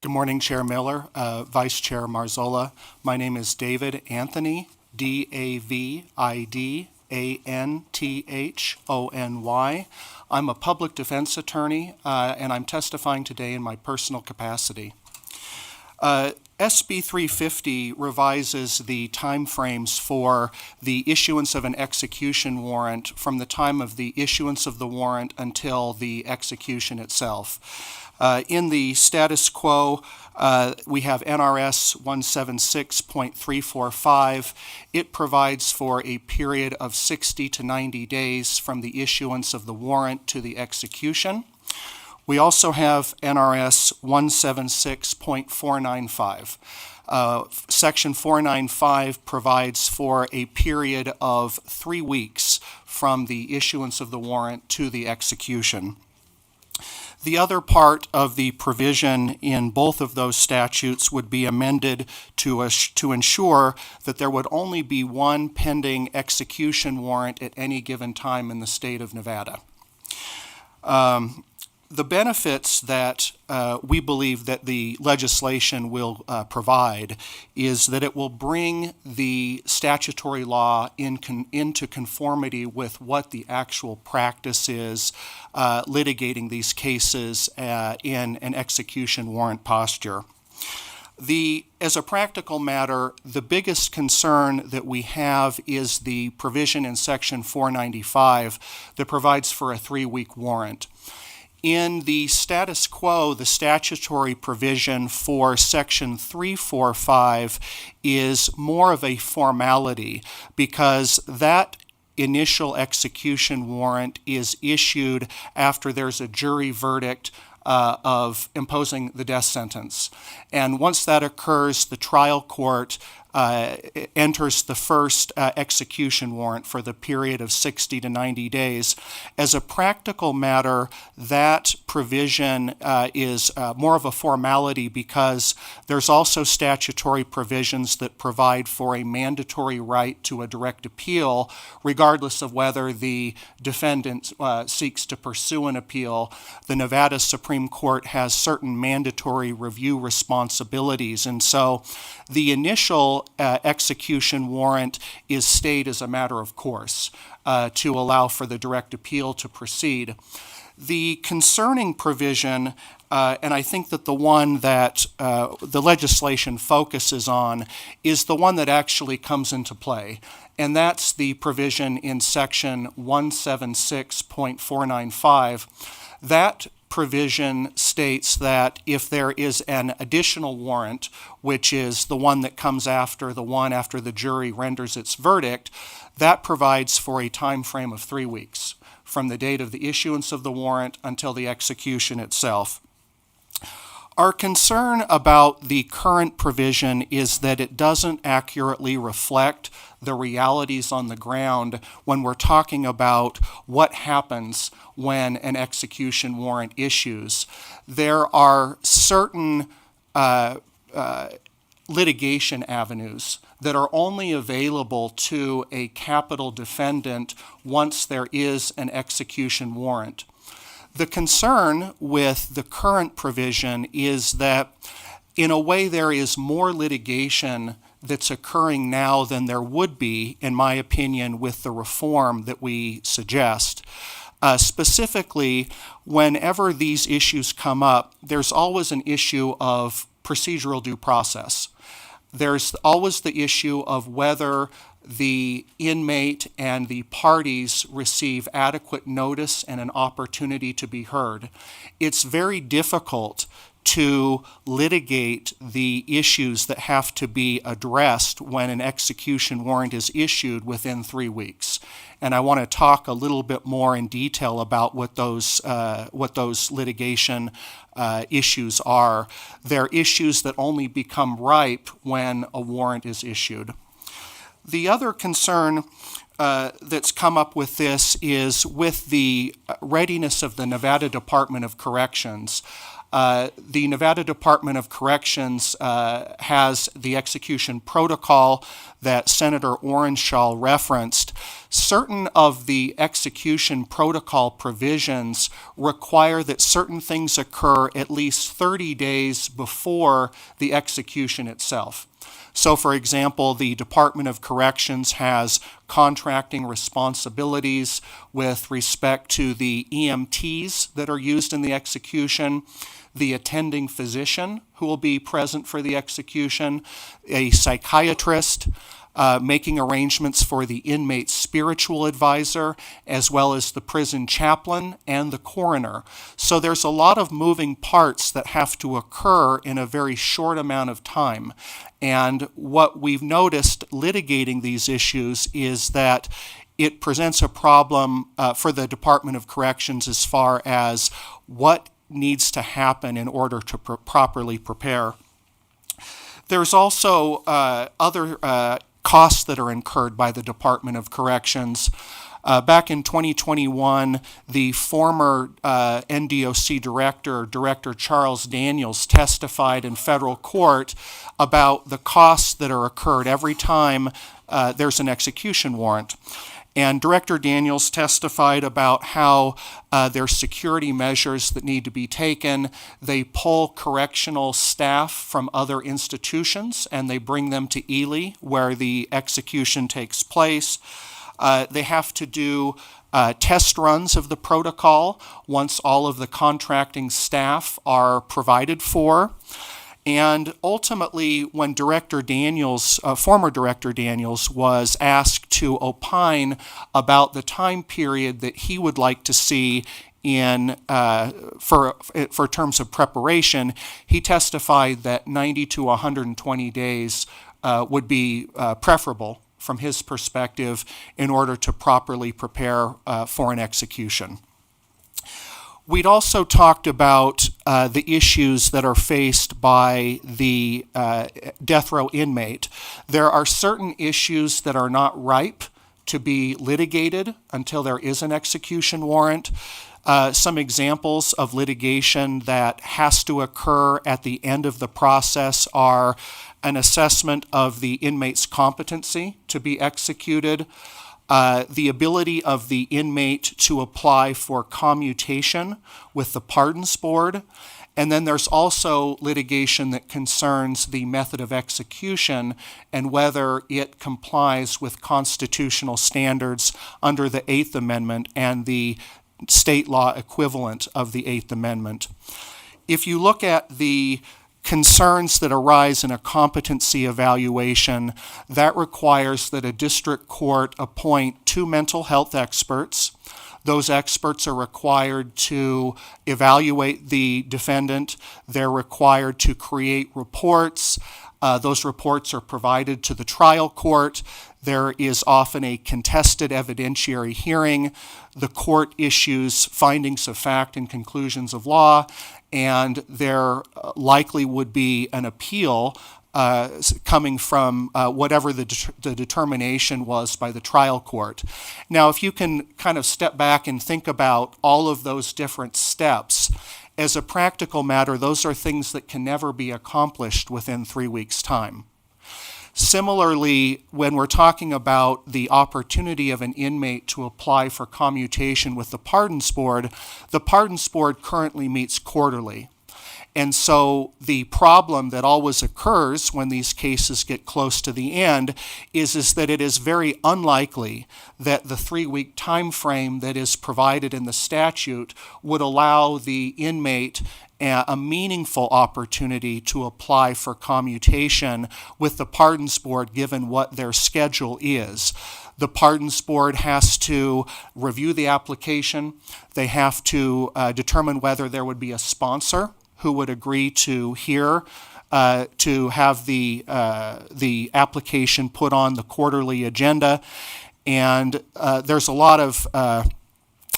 Good morning, Chair Miller, Vice Chair Marzola. My name is David Anthony, Davidanthony. I'm a public defense attorney, and I'm testifying today in my personal capacity. SB 350 revises the timeframes for the issuance of an execution warrant from the time of the issuance of the warrant until the execution itself. In the status quo, we have NRS 176.345. It provides for a period of 60 to 90 days from the issuance of the warrant to the execution. We also have NRS 176.495. Section 495 provides for a period of 3 weeks from the issuance of the warrant to the execution. The other part of the provision in both of those statutes would be amended to ensure that there would only be one pending execution warrant at any given time in the state of Nevada. The benefits that we believe that the legislation will provide is that it will bring the statutory law into conformity with what the actual practice is litigating these cases in an execution warrant posture. As a practical matter, the biggest concern that we have is the provision in Section 495 that provides for a 3-week warrant. In the status quo, the statutory provision for Section 345 is more of a formality because that initial execution warrant is issued after there's a jury verdict of imposing the death sentence. And once that occurs, the trial court enters the first execution warrant for the period of 60 to 90 days. As a practical matter, that provision is more of a formality because there's also statutory provisions that provide for a mandatory right to a direct appeal, regardless of whether the defendant seeks to pursue an appeal. The Nevada Supreme Court has certain mandatory review responsibilities, and so the initial execution warrant is stayed as a matter of course to allow for the direct appeal to proceed. The concerning provision, and I think that the one that the legislation focuses on, is the one that actually comes into play, and that's the provision in Section 176.495. That provision states that if there is an additional warrant, which is the one that comes after the one after the jury renders its verdict, that provides for a time frame of 3 weeks from the date of the issuance of the warrant until the execution itself. Our concern about the current provision is that it doesn't accurately reflect the realities on the ground when we're talking about what happens when an execution warrant issues. There are certain litigation avenues that are only available to a capital defendant once there is an execution warrant. The concern with the current provision is that, in a way, there is more litigation that's occurring now than there would be, in my opinion, with the reform that we suggest. Specifically, whenever these issues come up, there's always an issue of procedural due process. There's always the issue of whether the inmate and the parties receive adequate notice and an opportunity to be heard. It's very difficult to litigate the issues that have to be addressed when an execution warrant is issued within 3 weeks. And I want to talk a little bit more in detail about what those litigation issues are. They're issues that only become ripe when a warrant is issued. The other concern that's come up with this is with the readiness of the Nevada Department of Corrections. The Nevada Department of Corrections has the execution protocol that Senator Orenshaw referenced. Certain of the execution protocol provisions require that certain things occur at least 30 days before the execution itself. So, for example, the Department of Corrections has contracting responsibilities with respect to the EMTs that are used in the execution, the attending physician who will be present for the execution, a psychiatrist, making arrangements for the inmate's spiritual advisor, as well as the prison chaplain and the coroner. So there's a lot of moving parts that have to occur in a very short amount of time. And what we've noticed litigating these issues is that it presents a problem for the Department of Corrections as far as what needs to happen in order to properly prepare. There's also other costs that are incurred by the Department of Corrections. Back in 2021, the former NDOC Director Charles Daniels, testified in federal court about the costs that are incurred every time there's an execution warrant. And Director Daniels testified about how there's security measures that need to be taken. They pull correctional staff from other institutions and they bring them to Ely, where the execution takes place. They have to do test runs of the protocol once all of the contracting staff are provided for. And ultimately, when Director Daniels, former Director Daniels, was asked to opine about the time period that he would like to see in for terms of preparation, he testified that 90 to 120 days would be preferable from his perspective in order to properly prepare for an execution. We'd also talked about the issues that are faced by the death row inmate. There are certain issues that are not ripe to be litigated until there is an execution warrant. Some examples of litigation that has to occur at the end of the process are an assessment of the inmate's competency to be executed, the ability of the inmate to apply for commutation with the pardons board, and then there's also litigation that concerns the method of execution and whether it complies with constitutional standards under the Eighth Amendment and the state law equivalent of the Eighth Amendment. If you look at the concerns that arise in a competency evaluation, that requires that a district court appoint 2 mental health experts. Those experts are required to evaluate the defendant. They're required to create reports. Those reports are provided to the trial court. There is often a contested evidentiary hearing. The court issues findings of fact and conclusions of law, and there likely would be an appeal coming from whatever the determination was by the trial court. Now, if you can kind of step back and think about all of those different steps, as a practical matter, those are things that can never be accomplished within 3 weeks' time. Similarly, when we're talking about the opportunity of an inmate to apply for commutation with the pardons board currently meets quarterly. And so the problem that always occurs when these cases get close to the end is that it is very unlikely that the 3-week time frame that is provided in the statute would allow the inmate a meaningful opportunity to apply for commutation with the pardons board given what their schedule is. The pardons board has to review the application. They have to determine whether there would be a sponsor who would agree to hear, to have the application put on the quarterly agenda. And there's a lot of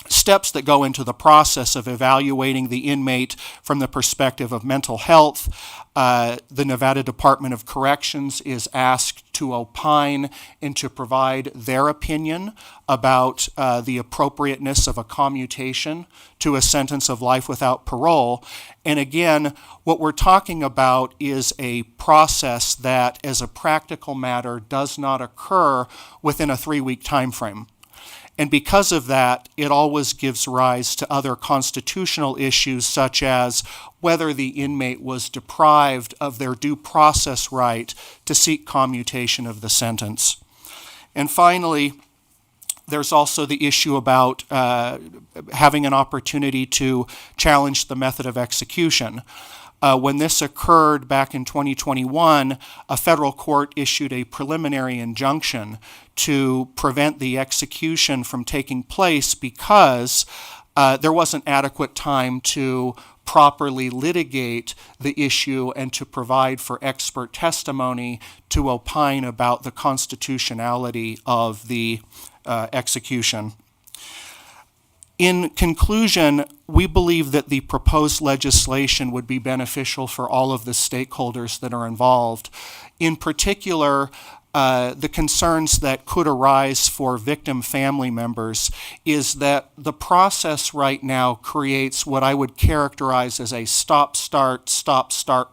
steps that go into the process of evaluating the inmate from the perspective of mental health. The Nevada Department of Corrections is asked to opine and to provide their opinion about the appropriateness of a commutation to a sentence of life without parole. And again, what we're talking about is a process that, as a practical matter, does not occur within a 3-week time frame. And because of that, it always gives rise to other constitutional issues, such as whether the inmate was deprived of their due process right to seek commutation of the sentence. And finally, there's also the issue about having an opportunity to challenge the method of execution. When this occurred back in 2021, a federal court issued a preliminary injunction to prevent the execution from taking place because there wasn't adequate time to properly litigate the issue and to provide for expert testimony to opine about the constitutionality of the execution. In conclusion, we believe that the proposed legislation would be beneficial for all of the stakeholders that are involved. In particular, the concerns that could arise for victim family members is that the process right now creates what I would characterize as a stop-start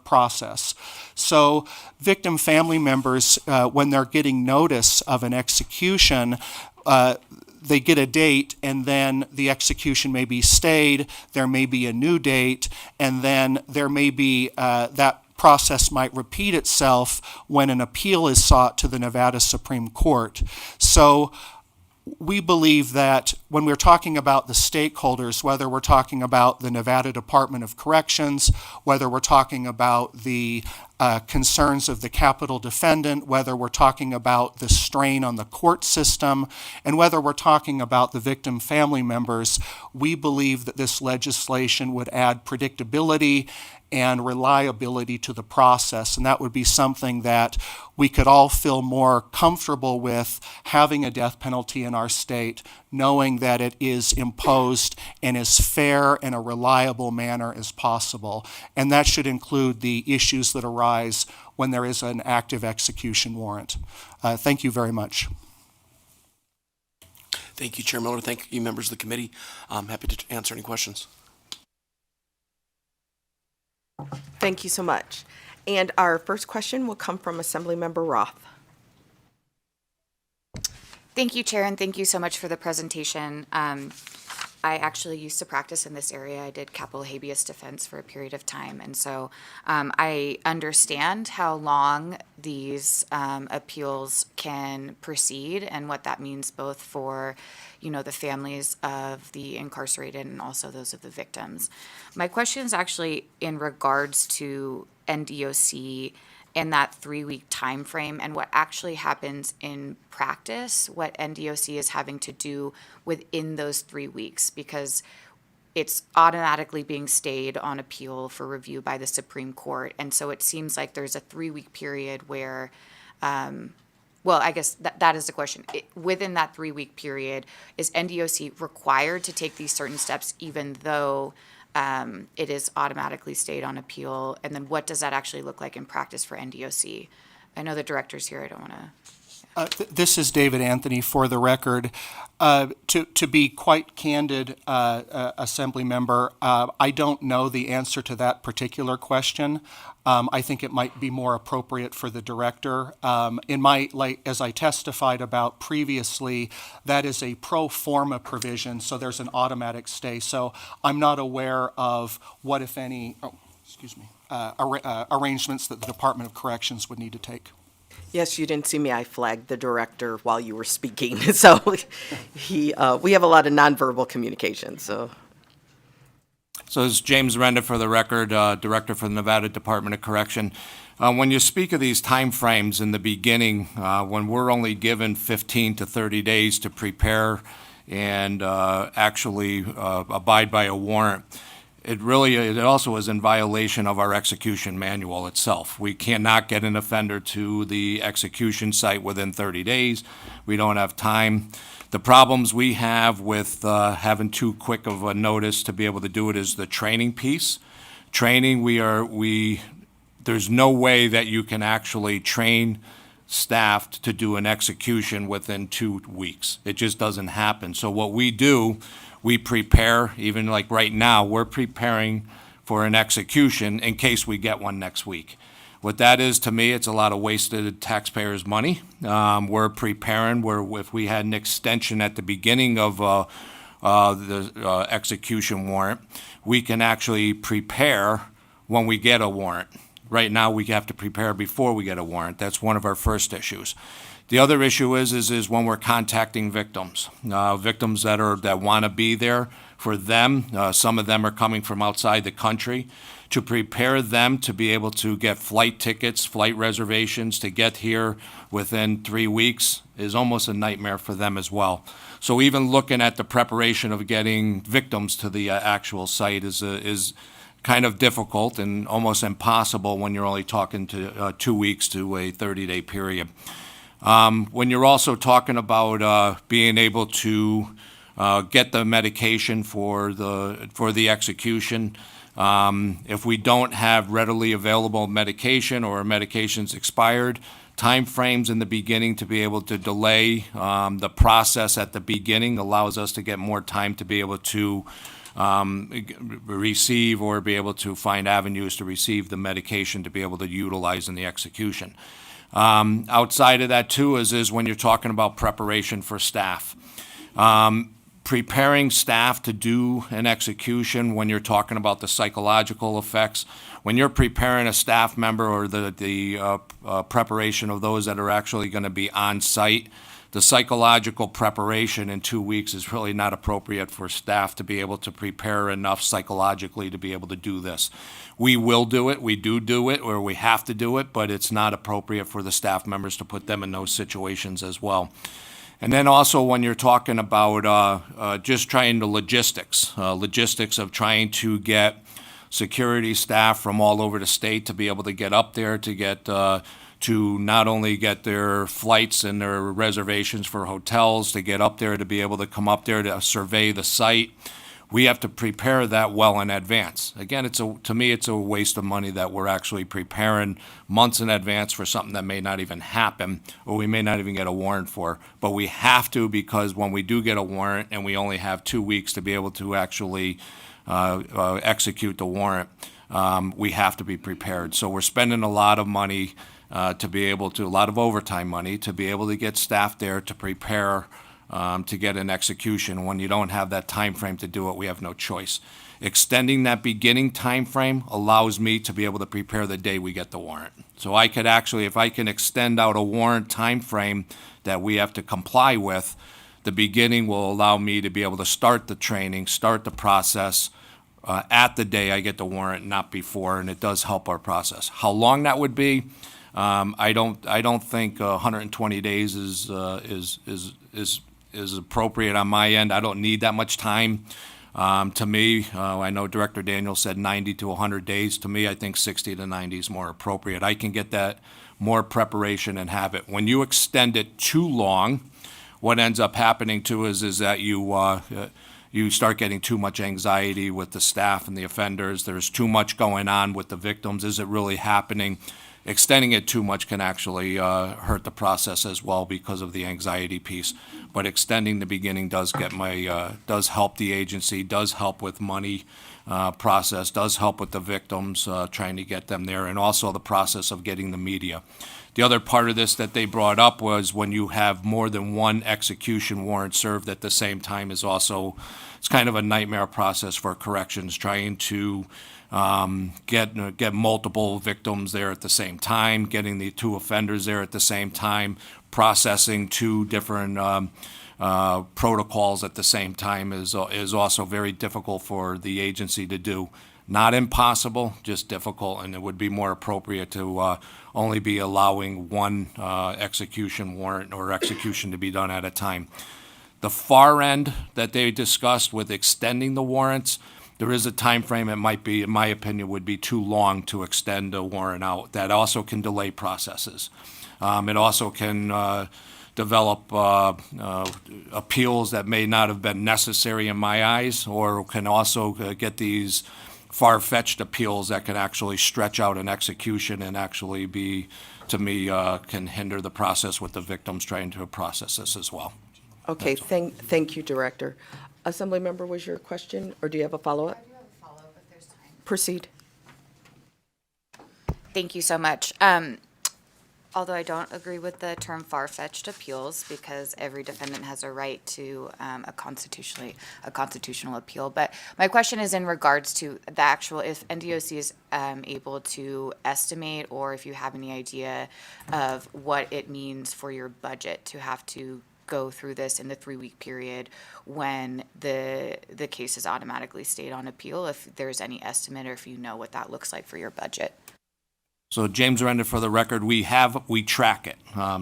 process. So victim family members, when they're getting notice of an execution, they get a date, and then the execution may be stayed, there may be a new date, and then there may be that process might repeat itself when an appeal is sought to the Nevada Supreme Court. So we believe that when we're talking about the stakeholders, whether we're talking about the Nevada Department of Corrections, whether we're talking about the concerns of the capital defendant, whether we're talking about the strain on the court system, and whether we're talking about the victim family members, we believe that this legislation would add predictability and reliability to the process. And that would be something that we could all feel more comfortable with, having a death penalty in our state, knowing that it is imposed in as fair and a reliable manner as possible. And that should include the issues that arise when there is an active execution warrant. Thank you very much. Thank you, Chair Miller. Thank you, members of the committee. I'm happy to answer any questions. Thank you so much. And our first question will come from Assemblymember Roth. Thank you, Chair, and thank you so much for the presentation. I actually used to practice in this area. I did capital habeas defense for a period of time, and so I understand how long these appeals can proceed and what that means both for, the families of the incarcerated and also those of the victims. My question is actually in regards to NDOC and that 3-week time frame and what actually happens in practice, what NDOC is having to do within those 3 weeks, because it's automatically being stayed on appeal for review by the Supreme Court. And so it seems like there's a 3-week period where, well, I guess that is the question. Within that 3-week period, is NDOC required to take these certain steps even though it is automatically stayed on appeal? And then what does that actually look like in practice for NDOC? I know the director's here. I don't want to. This is David Anthony for the record. To be quite candid, Assembly Member, I don't know the answer to that particular question. I think it might be more appropriate for the director. As I testified about previously, that is a pro forma provision, so there's an automatic stay. So I'm not aware of what, if any, arrangements that the Department of Corrections would need to take. Yes, you didn't see me. I flagged the director while you were speaking. So we have a lot of nonverbal communication. So this is James Renda for the record, Director for the Nevada Department of Correction. When you speak of these time frames in the beginning, when we're only given 15 to 30 days to prepare and actually abide by a warrant, it also is in violation of our execution manual itself. We cannot get an offender to the execution site within 30 days. We don't have time. The problems we have with having too quick of a notice to be able to do it is the training piece. Training, there's no way that you can actually train staff to do an execution within 2 weeks. It just doesn't happen. So what we do, we prepare, even like right now, we're preparing for an execution in case we get one next week. What that is, to me, it's a lot of wasted taxpayers' money. We're preparing, if we had an extension at the beginning of the execution warrant, we can actually prepare when we get a warrant. Right now, we have to prepare before we get a warrant. That's one of our first issues. The other issue is when we're contacting victims, victims that want to be there. For them, some of them are coming from outside the country. To prepare them to be able to get flight tickets, flight reservations, to get here within 3 weeks is almost a nightmare for them as well. So even looking at the preparation of getting victims to the actual site is kind of difficult and almost impossible when you're only talking to 2 weeks to a 30-day period. When you're also talking about being able to get the medication for the execution, if we don't have readily available medication or medication's expired, time frames in the beginning to be able to delay the process at the beginning allows us to get more time to be able to receive or be able to find avenues to receive the medication to be able to utilize in the execution. Outside of that too is when you're talking about preparation for staff. Preparing staff to do an execution when you're talking about the psychological effects, when you're preparing a staff member or the preparation of those that are actually going to be on site the psychological preparation in 2 weeks is really not appropriate for staff to be able to prepare enough psychologically to be able to do this. We will do it, we do it, or we have to do it, but it's not appropriate for the staff members to put them in those situations as well. And then also when you're talking about just trying the logistics of trying to get security staff from all over the state to be able to get up there, to get to not only get their flights and their reservations for hotels, to get up there, to be able to come up there to survey the site. We have to prepare that well in advance. Again, to me, it's a waste of money that we're actually preparing months in advance for something that may not even happen, or we may not even get a warrant for. But we have to, because when we do get a warrant and we only have 2 weeks to be able to actually execute the warrant, we have to be prepared. So we're spending a lot of money to be able to, a lot of overtime money, to be able to get staff there to prepare to get an execution. When you don't have that time frame to do it, we have no choice. Extending that beginning time frame allows me to be able to prepare the day we get the warrant. So I could actually, if I can extend out a warrant time frame that we have to comply with, the beginning will allow me to be able to start the training, start the process at the day I get the warrant, not before, and it does help our process. How long that would be, I don't think 120 days is appropriate on my end. I don't need that much time. To me, I know Director Daniels said 90 to 100 days. To me, I think 60 to 90 is more appropriate. I can get that more preparation and have it. When you extend it too long, what ends up happening too is that you start getting too much anxiety with the staff and the offenders. There's too much going on with the victims. Is it really happening? Extending it too much can actually hurt the process as well because of the anxiety piece. But extending the beginning does help the agency, does help with money process, does help with the victims, trying to get them there, and also the process of getting the media. The other part of this that they brought up was when you have more than one execution warrant served at the same time is also, it's kind of a nightmare process for corrections, trying to get multiple victims there at the same time, getting the two offenders there at the same time, processing two different protocols at the same time is also very difficult for the agency to do. Not impossible, just difficult, and it would be more appropriate to only be allowing one execution warrant or execution to be done at a time. The far end that they discussed with extending the warrants, there is a time frame. It might be, in my opinion, would be too long to extend a warrant out. That also can delay processes. It also can develop appeals that may not have been necessary in my eyes, or can also get these far-fetched appeals that can actually stretch out an execution and actually be, to me, can hinder the process with the victims trying to process this as well. Okay, thank you, Director. Assemblymember, was your question, or do you have a follow-up? I do have a follow-up if there's time. Proceed. Thank you so much. Although I don't agree with the term far-fetched appeals, because every defendant has a right to a constitutional appeal. But my question is in regards to the actual, if NDOC is able to estimate, or if you have any idea of what it means for your budget to have to go through this in the 3-week period when the case is automatically stayed on appeal, if there's any estimate or if you know what that looks like for your budget. So James Arenda, for the record, we track it.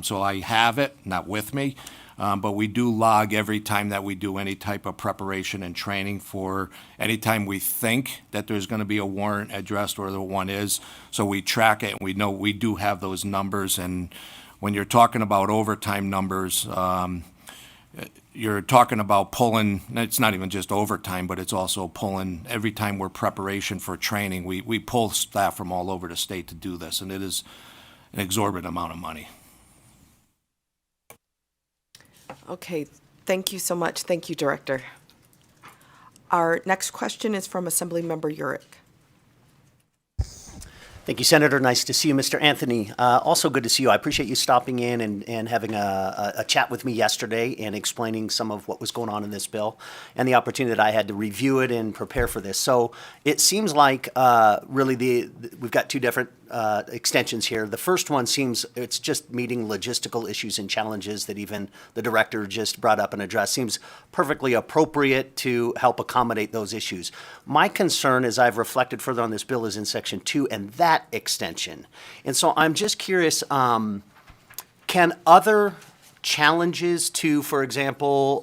So I have it, not with me, but we do log every time that we do any type of preparation and training for any time we think that there's going to be a warrant addressed or the one is. So we track it, and we know we do have those numbers. And when you're talking about overtime numbers, you're talking about pulling, it's not even just overtime, but it's also pulling, every time we're preparation for training, we pull staff from all over the state to do this, and it is an exorbitant amount of money. Okay, thank you so much. Thank you, Director. Our next question is from Assemblymember Urick. Thank you, Senator. Nice to see you, Mr. Anthony. Also good to see you. I appreciate you stopping in and having a chat with me yesterday and explaining some of what was going on in this bill and the opportunity that I had to review it and prepare for this. So it seems like really we've got two different extensions here. The first one seems it's just meeting logistical issues and challenges that even the director just brought up and addressed. Seems perfectly appropriate to help accommodate those issues. My concern, as I've reflected further on this bill, is in Section 2 and that extension. And so I'm just curious, can other challenges to, for example,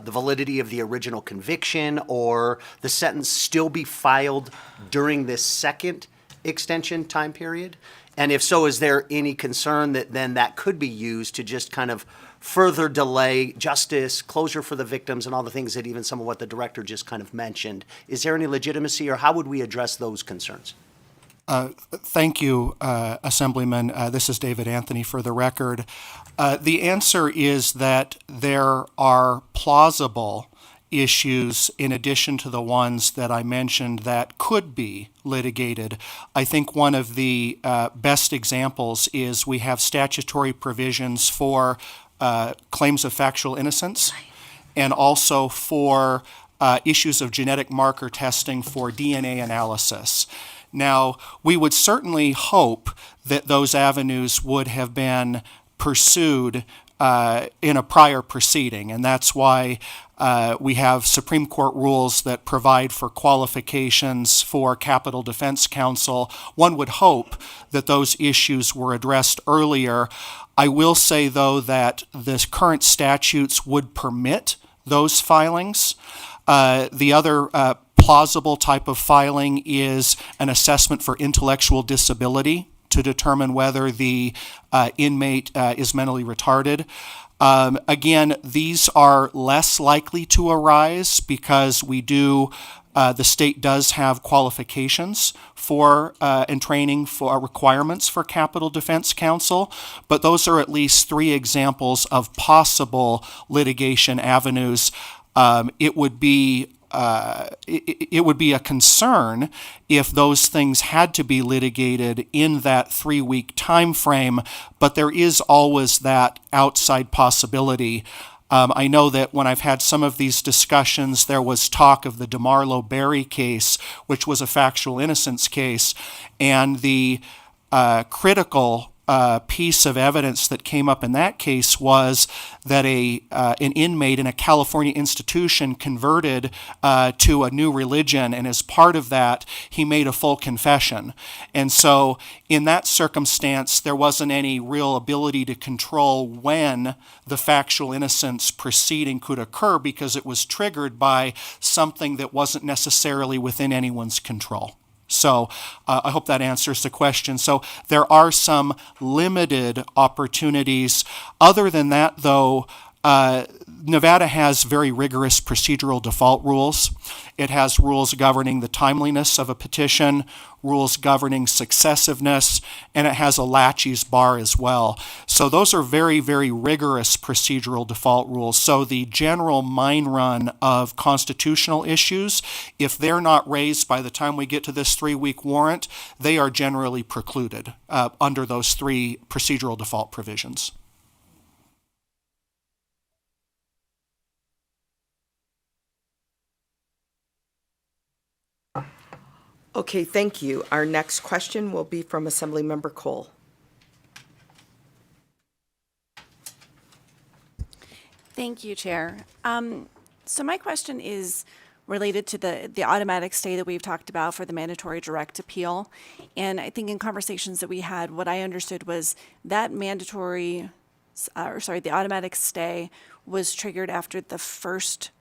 the validity of the original conviction or the sentence still be filed during this second extension time period? And if so, is there any concern that then that could be used to just kind of further delay justice, closure for the victims, and all the things that even some of what the director just kind of mentioned? Is there any legitimacy, or how would we address those concerns? Thank you, Assemblyman. This is David Anthony for the record. The answer is that there are plausible issues in addition to the ones that I mentioned that could be litigated. I think one of the best examples is we have statutory provisions for claims of factual innocence and also for issues of genetic marker testing for DNA analysis. Now, we would certainly hope that those avenues would have been pursued in a prior proceeding, and that's why we have Supreme Court rules that provide for qualifications for capital defense counsel. One would hope that those issues were addressed earlier. I will say, though, that the current statutes would permit those filings. The other plausible type of filing is an assessment for intellectual disability to determine whether the inmate is mentally retarded. Again, these are less likely to arise because the state does have qualifications for and training for requirements for capital defense counsel, but those are at least three examples of possible litigation avenues. It would be a concern if those things had to be litigated in that 3-week time frame, but there is always that outside possibility. I know that when I've had some of these discussions, there was talk of the DeMarlo Berry case, which was a factual innocence case, and the critical piece of evidence that came up in that case was that an inmate in a California institution converted to a new religion, and as part of that, he made a full confession. And so in that circumstance, there wasn't any real ability to control when the factual innocence proceeding could occur because it was triggered by something that wasn't necessarily within anyone's control. So I hope that answers the question. So there are some limited opportunities. Other than that, though, Nevada has very rigorous procedural default rules. It has rules governing the timeliness of a petition, rules governing successiveness, and it has a laches bar as well. So those are very, very rigorous procedural default rules. So the general mine run of constitutional issues, if they're not raised by the time we get to this 3-week warrant, they are generally precluded under those three procedural default provisions. Okay, thank you. Our next question will be from Assemblymember Cole. Thank you, Chair. So my question is related to the automatic stay that we've talked about for the mandatory direct appeal. And I think in conversations that we had, what I understood was that the automatic stay was triggered after the first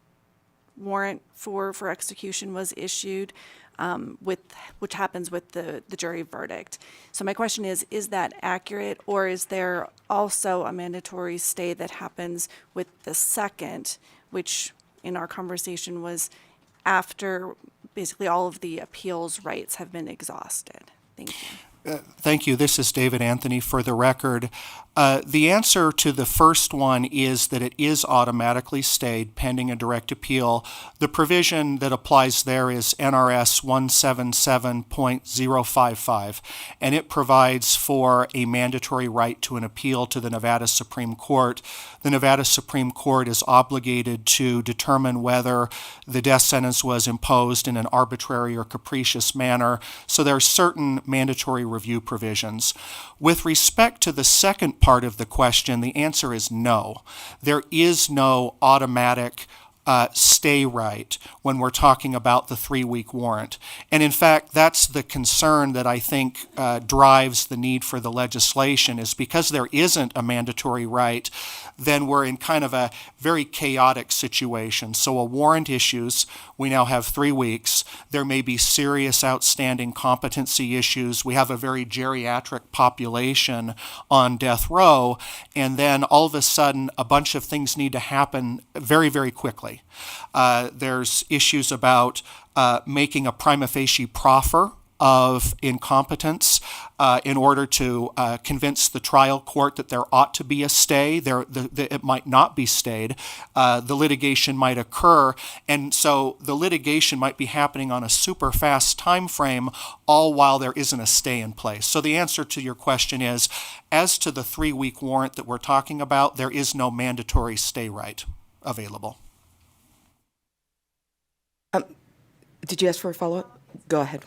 warrant for execution was issued, which happens with the jury verdict. So my question is that accurate, or is there also a mandatory stay that happens with the second, which in our conversation was after basically all of the appeals rights have been exhausted? Thank you. Thank you. This is David Anthony for the record. The answer to the first one is that it is automatically stayed pending a direct appeal. The provision that applies there is NRS 177.055, and it provides for a mandatory right to an appeal to the Nevada Supreme Court. The Nevada Supreme Court is obligated to determine whether the death sentence was imposed in an arbitrary or capricious manner. So there are certain mandatory review provisions. With respect to the second part of the question, the answer is no. There is no automatic stay right when we're talking about the 3-week warrant. And in fact, that's the concern that I think drives the need for the legislation, is because there isn't a mandatory right, then we're in kind of a very chaotic situation. So a warrant issues, we now have 3 weeks. There may be serious outstanding competency issues. We have a very geriatric population on death row, and then all of a sudden a bunch of things need to happen very, very quickly. There's issues about making a prima facie proffer of incompetence in order to convince the trial court that there ought to be a stay. It might not be stayed. The litigation might occur, and so the litigation might be happening on a super fast time frame, all while there isn't a stay in place. So the answer to your question is, as to the 3-week warrant that we're talking about, there is no mandatory stay right available. Did you ask for a follow-up? Go ahead.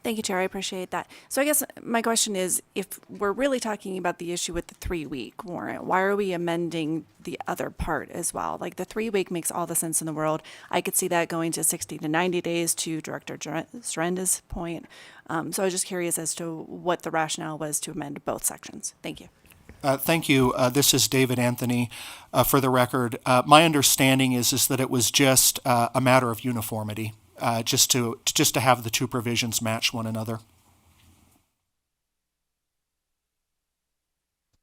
Thank you, Chair. I appreciate that. So I guess my question is, if we're really talking about the issue with the 3-week warrant, why are we amending the other part as well? Like, the 3-week makes all the sense in the world. I could see that going to 60 to 90 days, to Director Serenda's point. So I was just curious as to what the rationale was to amend both sections. Thank you. Thank you. This is David Anthony. For the record, my understanding is that it was just a matter of uniformity. Just to have the two provisions match one another.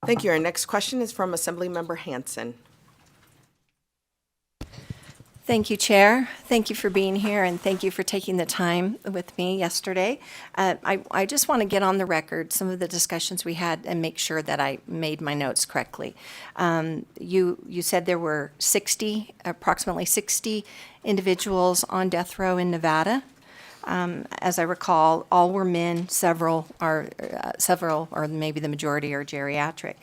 Thank you. Our next question is from Assemblymember Hanson. Thank you, Chair. Thank you for being here, and thank you for taking the time with me yesterday. I just want to get on the record some of the discussions we had and make sure that I made my notes correctly. You said there were approximately 60 individuals on death row in Nevada. As I recall, all were men, several, or maybe the majority are geriatric.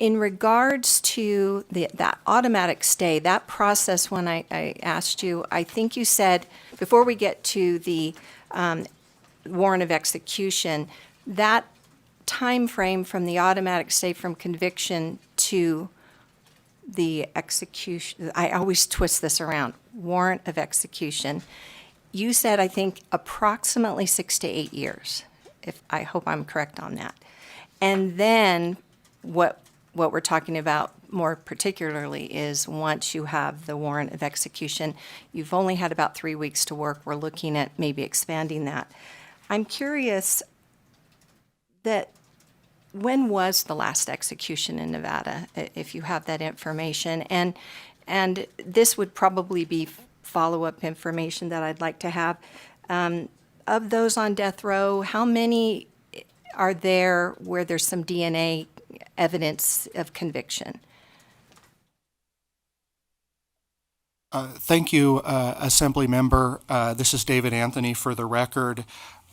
In regards to that automatic stay, that process, when I asked you, I think you said, before we get to the warrant of execution, that time frame from the automatic stay from conviction to the execution, I always twist this around, warrant of execution, you said, I think, approximately 6 to 8 years. I hope I'm correct on that. And then what we're talking about more particularly is, once you have the warrant of execution, you've only had about 3 weeks to work. We're looking at maybe expanding that. I'm curious that when was the last execution in Nevada, if you have that information? And this would probably be follow-up information that I'd like to have. Of those on death row, how many are there where there's some DNA evidence of conviction? Thank you, Assembly Member. This is David Anthony for the record.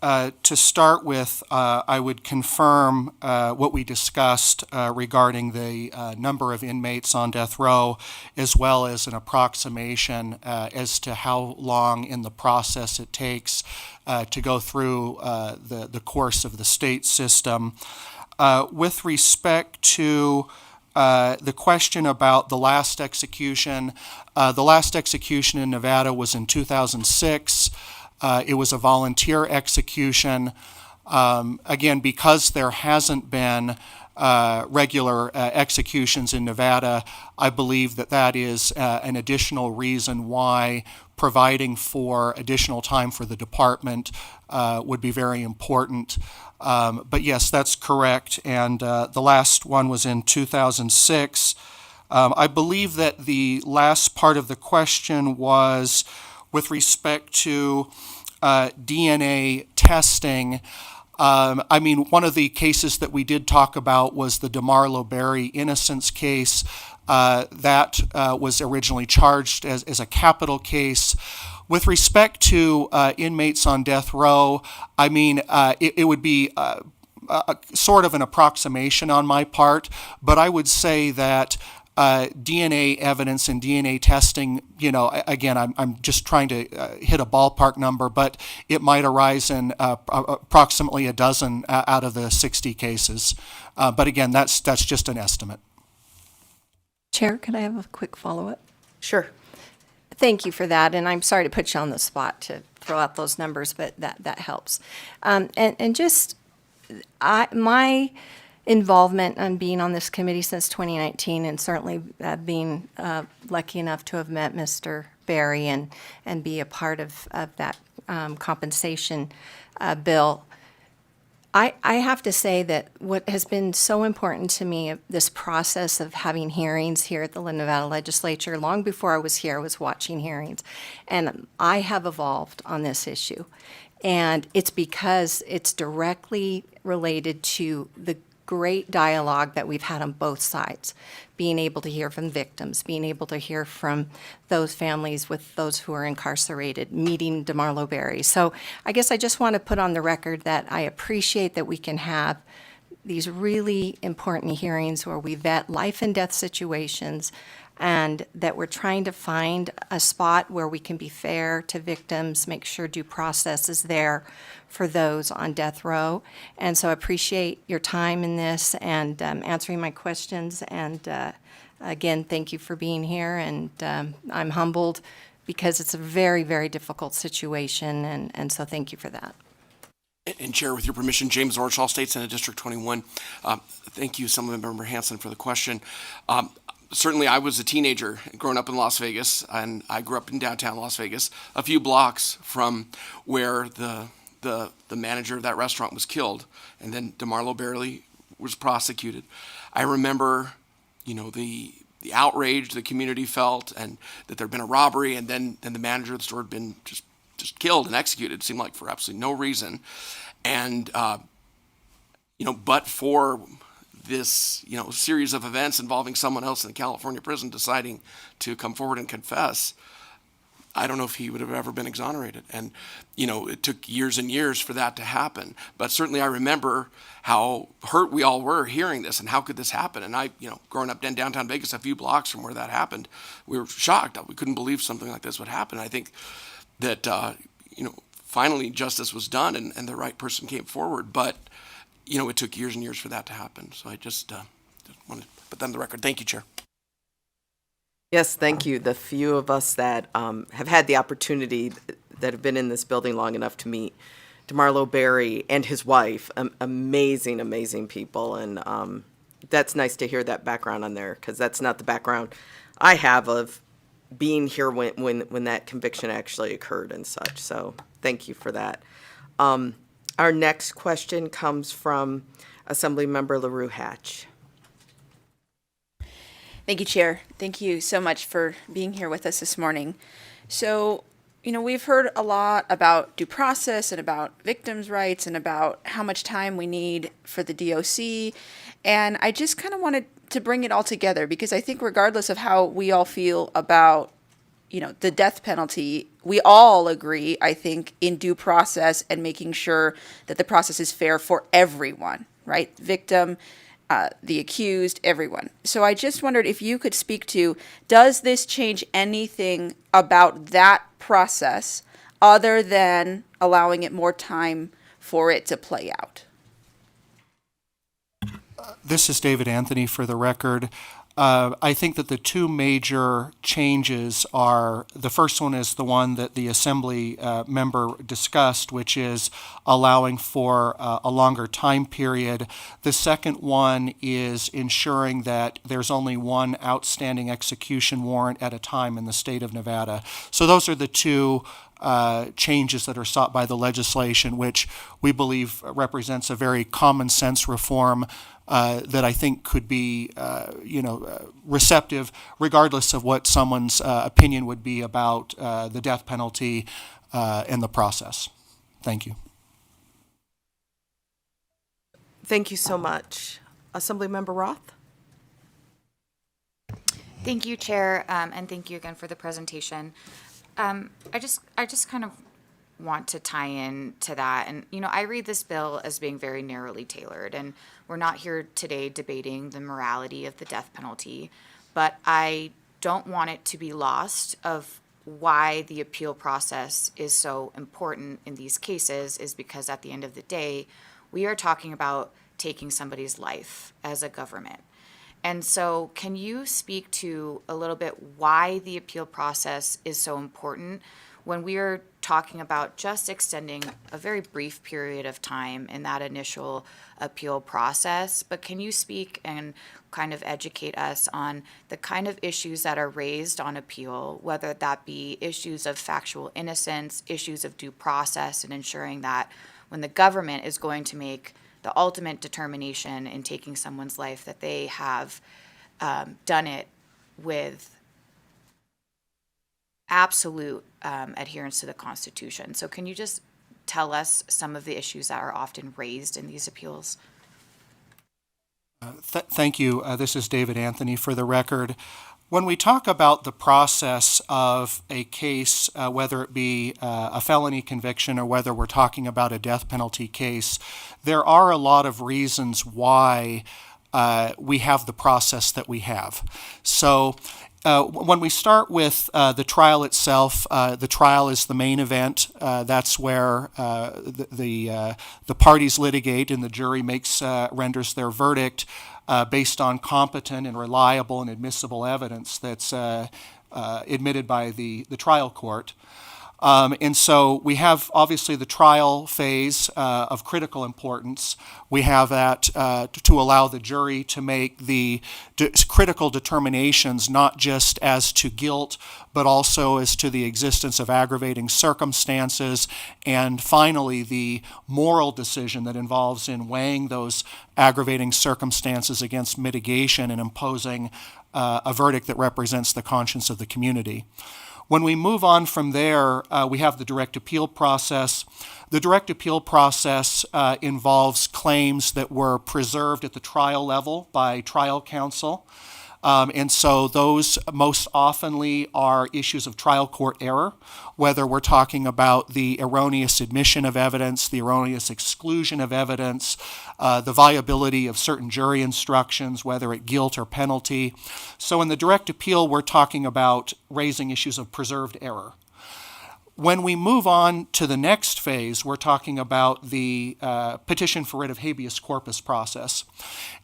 To start with, I would confirm what we discussed regarding the number of inmates on death row, as well as an approximation as to how long in the process it takes to go through the course of the state system. With respect to the question about the last execution in Nevada was in 2006. It was a volunteer execution. Again, because there hasn't been regular executions in Nevada, I believe that is an additional reason why providing for additional time for the department would be very important. But yes, that's correct. And the last one was in 2006. I believe that the last part of the question was with respect to DNA testing. I mean, one of the cases that we did talk about was the DeMarlo Berry innocence case. That was originally charged as a capital case. With respect to inmates on death row, I mean, it would be sort of an approximation on my part, but I would say that DNA evidence and DNA testing, again, I'm just trying to hit a ballpark number, but it might arise in approximately a dozen out of the 60 cases. But again, that's just an estimate. Chair, could I have a quick follow-up? Sure. Thank you for that, and I'm sorry to put you on the spot to throw out those numbers, but that helps. My involvement on being on this committee since 2019, and certainly being lucky enough to have met Mr. Berry and be a part of that compensation bill. I have to say that what has been so important to me, this process of having hearings here at the Nevada Legislature, long before I was here, I was watching hearings, and I have evolved on this issue. And it's because it's directly related to the great dialogue that we've had on both sides, being able to hear from victims, being able to hear from those families with those who are incarcerated, meeting DeMarlo Berry. So I guess I just want to put on the record that I appreciate that we can have these really important hearings where we vet life and death situations, and that we're trying to find a spot where we can be fair to victims, make sure due process is there for those on death row. And so I appreciate your time in this and answering my questions. And again, thank you for being here. And I'm humbled because it's a very, very difficult situation. And so thank you for that. And Chair, with your permission, James Orenshall, State Senate District 21. Thank you, Assemblymember Hanson, for the question. Certainly, I was a teenager growing up in Las Vegas, and I grew up in downtown Las Vegas, a few blocks from where the manager of that restaurant was killed, and then DeMarlo Berry was prosecuted. I remember, the outrage the community felt, and that there'd been a robbery, and then the manager of the store had been just killed and executed. It seemed like for absolutely no reason, and but for this series of events involving someone else in the California prison deciding to come forward and confess, I don't know if he would have ever been exonerated. And it took years and years for that to happen. But certainly I remember how hurt we all were hearing this, and how could this happen. And I, growing up in downtown Vegas, a few blocks from where that happened, we were shocked. We couldn't believe something like this would happen. I think that finally justice was done, and the right person came forward. But it took years and years for that to happen. So I just wanted to put that on the record. Thank you, Chair. Yes, thank you. The few of us that have had the opportunity, that have been in this building long enough to meet DeMarlo Berry and his wife, amazing, amazing people. And that's nice to hear that background on there, because that's not the background I have of being here when that conviction actually occurred and such. So thank you for that. Our next question comes from Assemblymember LaRue Hatch. Thank you, Chair. Thank you so much for being here with us this morning. So, we've heard a lot about due process and about victims' rights and about how much time we need for the DOC. And I just kind of wanted to bring it all together, because I think regardless of how we all feel about the death penalty, we all agree, I think, in due process and making sure that the process is fair for everyone, right? Victim, the accused, everyone. So I just wondered if you could speak to, does this change anything about that process other than allowing it more time for it to play out? This is David Anthony for the record. I think that the two major changes are, the first one is the one that the Assembly member discussed, which is allowing for a longer time period. The second one is ensuring that there's only one outstanding execution warrant at a time in the state of Nevada. So those are the two changes that are sought by the legislation, which we believe represents a very common sense reform that I think could be, receptive, regardless of what someone's opinion would be about the death penalty and the process. Thank you. Thank you so much. Assemblymember Roth? Thank you, Chair, and thank you again for the presentation. I just kind of want to tie in to that. And, I read this bill as being very narrowly tailored, and we're not here today debating the morality of the death penalty. but I don't want it to be lost of why the appeal process is so important in these cases is because at the end of the day, we are talking about taking somebody's life as a government. And so can you speak to a little bit why the appeal process is so important when we are talking about just extending a very brief period of time in that initial appeal process? But can you speak and kind of educate us on the kind of issues that are raised on appeal, whether that be issues of factual innocence, issues of due process, and ensuring that when the government is going to make the ultimate determination in taking someone's life, that they have done it with absolute adherence to the Constitution. So can you just tell us some of the issues that are often raised in these appeals? Thank you. This is David Anthony for the record. When we talk about the process of a case, whether it be a felony conviction or whether we're talking about a death penalty case, there are a lot of reasons why we have the process that we have. So when we start with the trial itself, the trial is the main event. That's where the parties litigate and the jury renders their verdict based on competent and reliable and admissible evidence that's admitted by the trial court. And so we have obviously the trial phase of critical importance. We have that to allow the jury to make the critical determinations, not just as to guilt, but also as to the existence of aggravating circumstances, and finally the moral decision that involves in weighing those aggravating circumstances against mitigation and imposing a verdict that represents the conscience of the community. When we move on from there, we have the direct appeal process. The direct appeal process involves claims that were preserved at the trial level by trial counsel. And so those most oftenly are issues of trial court error, whether we're talking about the erroneous admission of evidence, the erroneous exclusion of evidence, the viability of certain jury instructions, whether at guilt or penalty. So in the direct appeal, we're talking about raising issues of preserved error. When we move on to the next phase, we're talking about the petition for writ of habeas corpus process.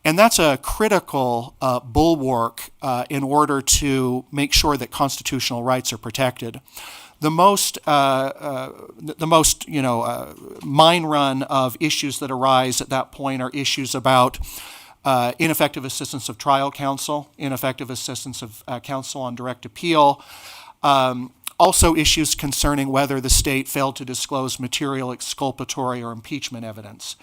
And that's a critical bulwark in order to make sure that constitutional rights are protected. The most mine run of issues that arise at that point are issues about ineffective assistance of trial counsel, ineffective assistance of counsel on direct appeal, also issues concerning whether the state failed to disclose material exculpatory or impeachment evidence.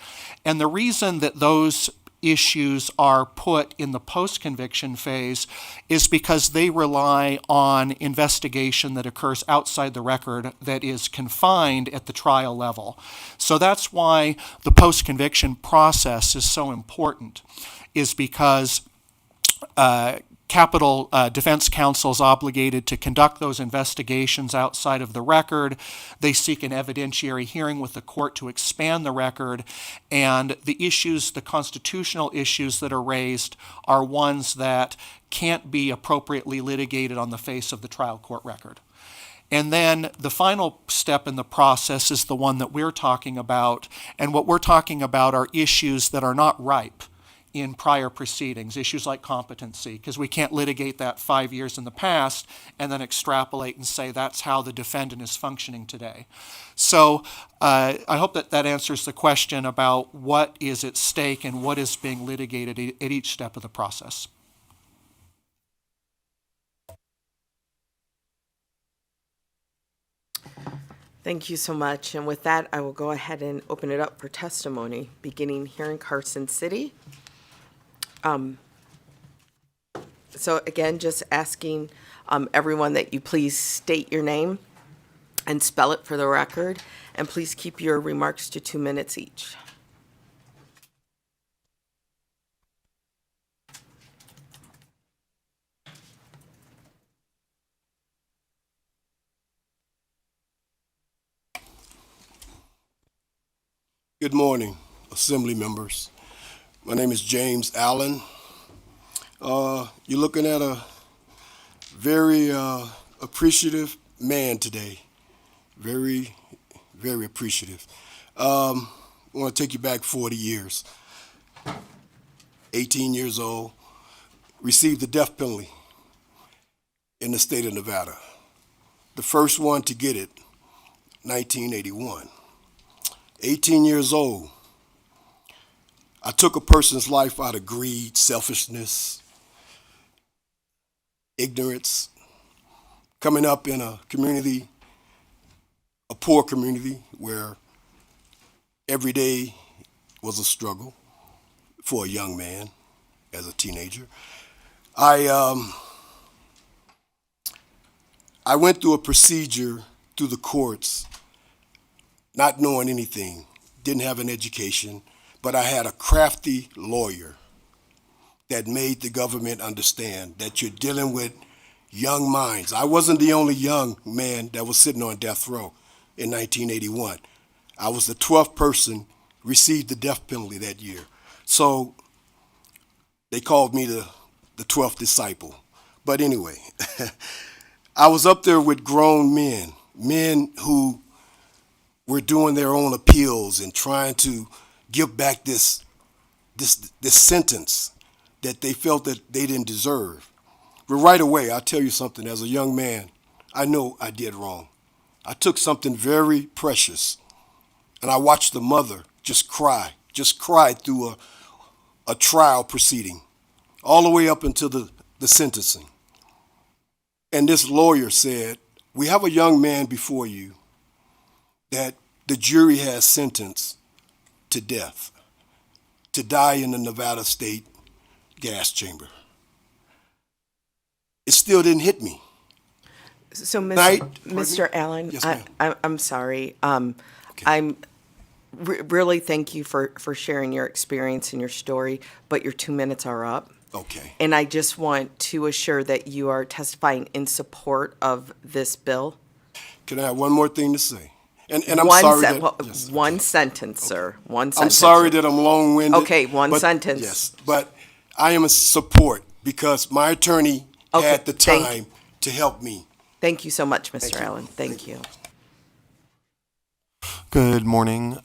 And the reason that those issues are put in the post-conviction phase is because they rely on investigation that occurs outside the record that is confined at the trial level. So that's why the post-conviction process is so important, is because capital defense counsel is obligated to conduct those investigations outside of the record. They seek an evidentiary hearing with the court to expand the record, and the issues, the constitutional issues that are raised, are ones that can't be appropriately litigated on the face of the trial court record. And then the final step in the process is the one that we're talking about, and what we're talking about are issues that are not ripe in prior proceedings, issues like competency, because we can't litigate that 5 years in the past and then extrapolate and say that's how the defendant is functioning today. So I hope that that answers the question about what is at stake and what is being litigated at each step of the process. Thank you so much. And with that, I will go ahead and open it up for testimony, beginning here in Carson City. So again, just asking everyone that you please state your name and spell it for the record, and please keep your remarks to 2 minutes each. Good morning, Assembly members. My name is James Allen. You're looking at a very appreciative man today. Very, very appreciative. I want to take you back 40 years. 18 years old, received the death penalty in the state of Nevada. The first one to get it, 1981. 18 years old, I took a person's life out of greed, selfishness, ignorance, coming up in a community, a poor community where every day was a struggle for a young man as a teenager. I went through a procedure through the courts, not knowing anything, didn't have an education, but I had a crafty lawyer that made the government understand that you're dealing with young minds. I wasn't the only young man that was sitting on death row in 1981. I was the 12th person received the death penalty that year. So they called me the 12th disciple. But anyway, I was up there with grown men who were doing their own appeals and trying to give back this sentence that they felt that they didn't deserve. But right away, I'll tell you something, as a young man, I know I did wrong. I took something very precious, and I watched the mother just cry through a trial proceeding, all the way up until the sentencing. And this lawyer said, we have a young man before you that the jury has sentenced to death, to die in the Nevada State gas chamber. It still didn't hit me. So, Night- Mr. Allen, Yes, ma'am. I'm sorry. I'm really thank you for sharing your experience and your story, but your 2 minutes are up. Okay. And I just want to assure that you are testifying in support of this bill. Can I have one more thing to say? And I'm One sorry sen- that... well, yes. one sentence, sir. One I'm sentence. sorry that I'm long-winded. Okay, one but- sentence. Yes, but I am in support because my attorney Okay, had the thank time to help me. Thank you so much, Mr. Thank you. Allen. Thank you. Good morning,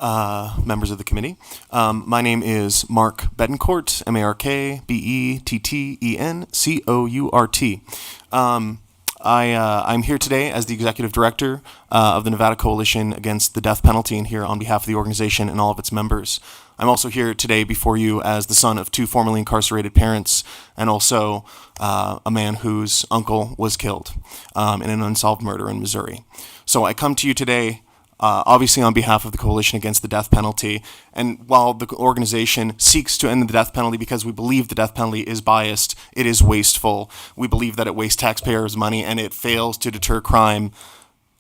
members of the committee. My name is Mark Betancourt, MarkBettencourt. I'm here today as the Executive Director of the Nevada Coalition Against the Death Penalty and here on behalf of the organization and all of its members. I'm also here today before you as the son of two formerly incarcerated parents and also a man whose uncle was killed in an unsolved murder in Missouri. So I come to you today obviously on behalf of the Coalition Against the Death Penalty. And while the organization seeks to end the death penalty because we believe the death penalty is biased, it is wasteful. We believe that it wastes taxpayers' money and it fails to deter crime.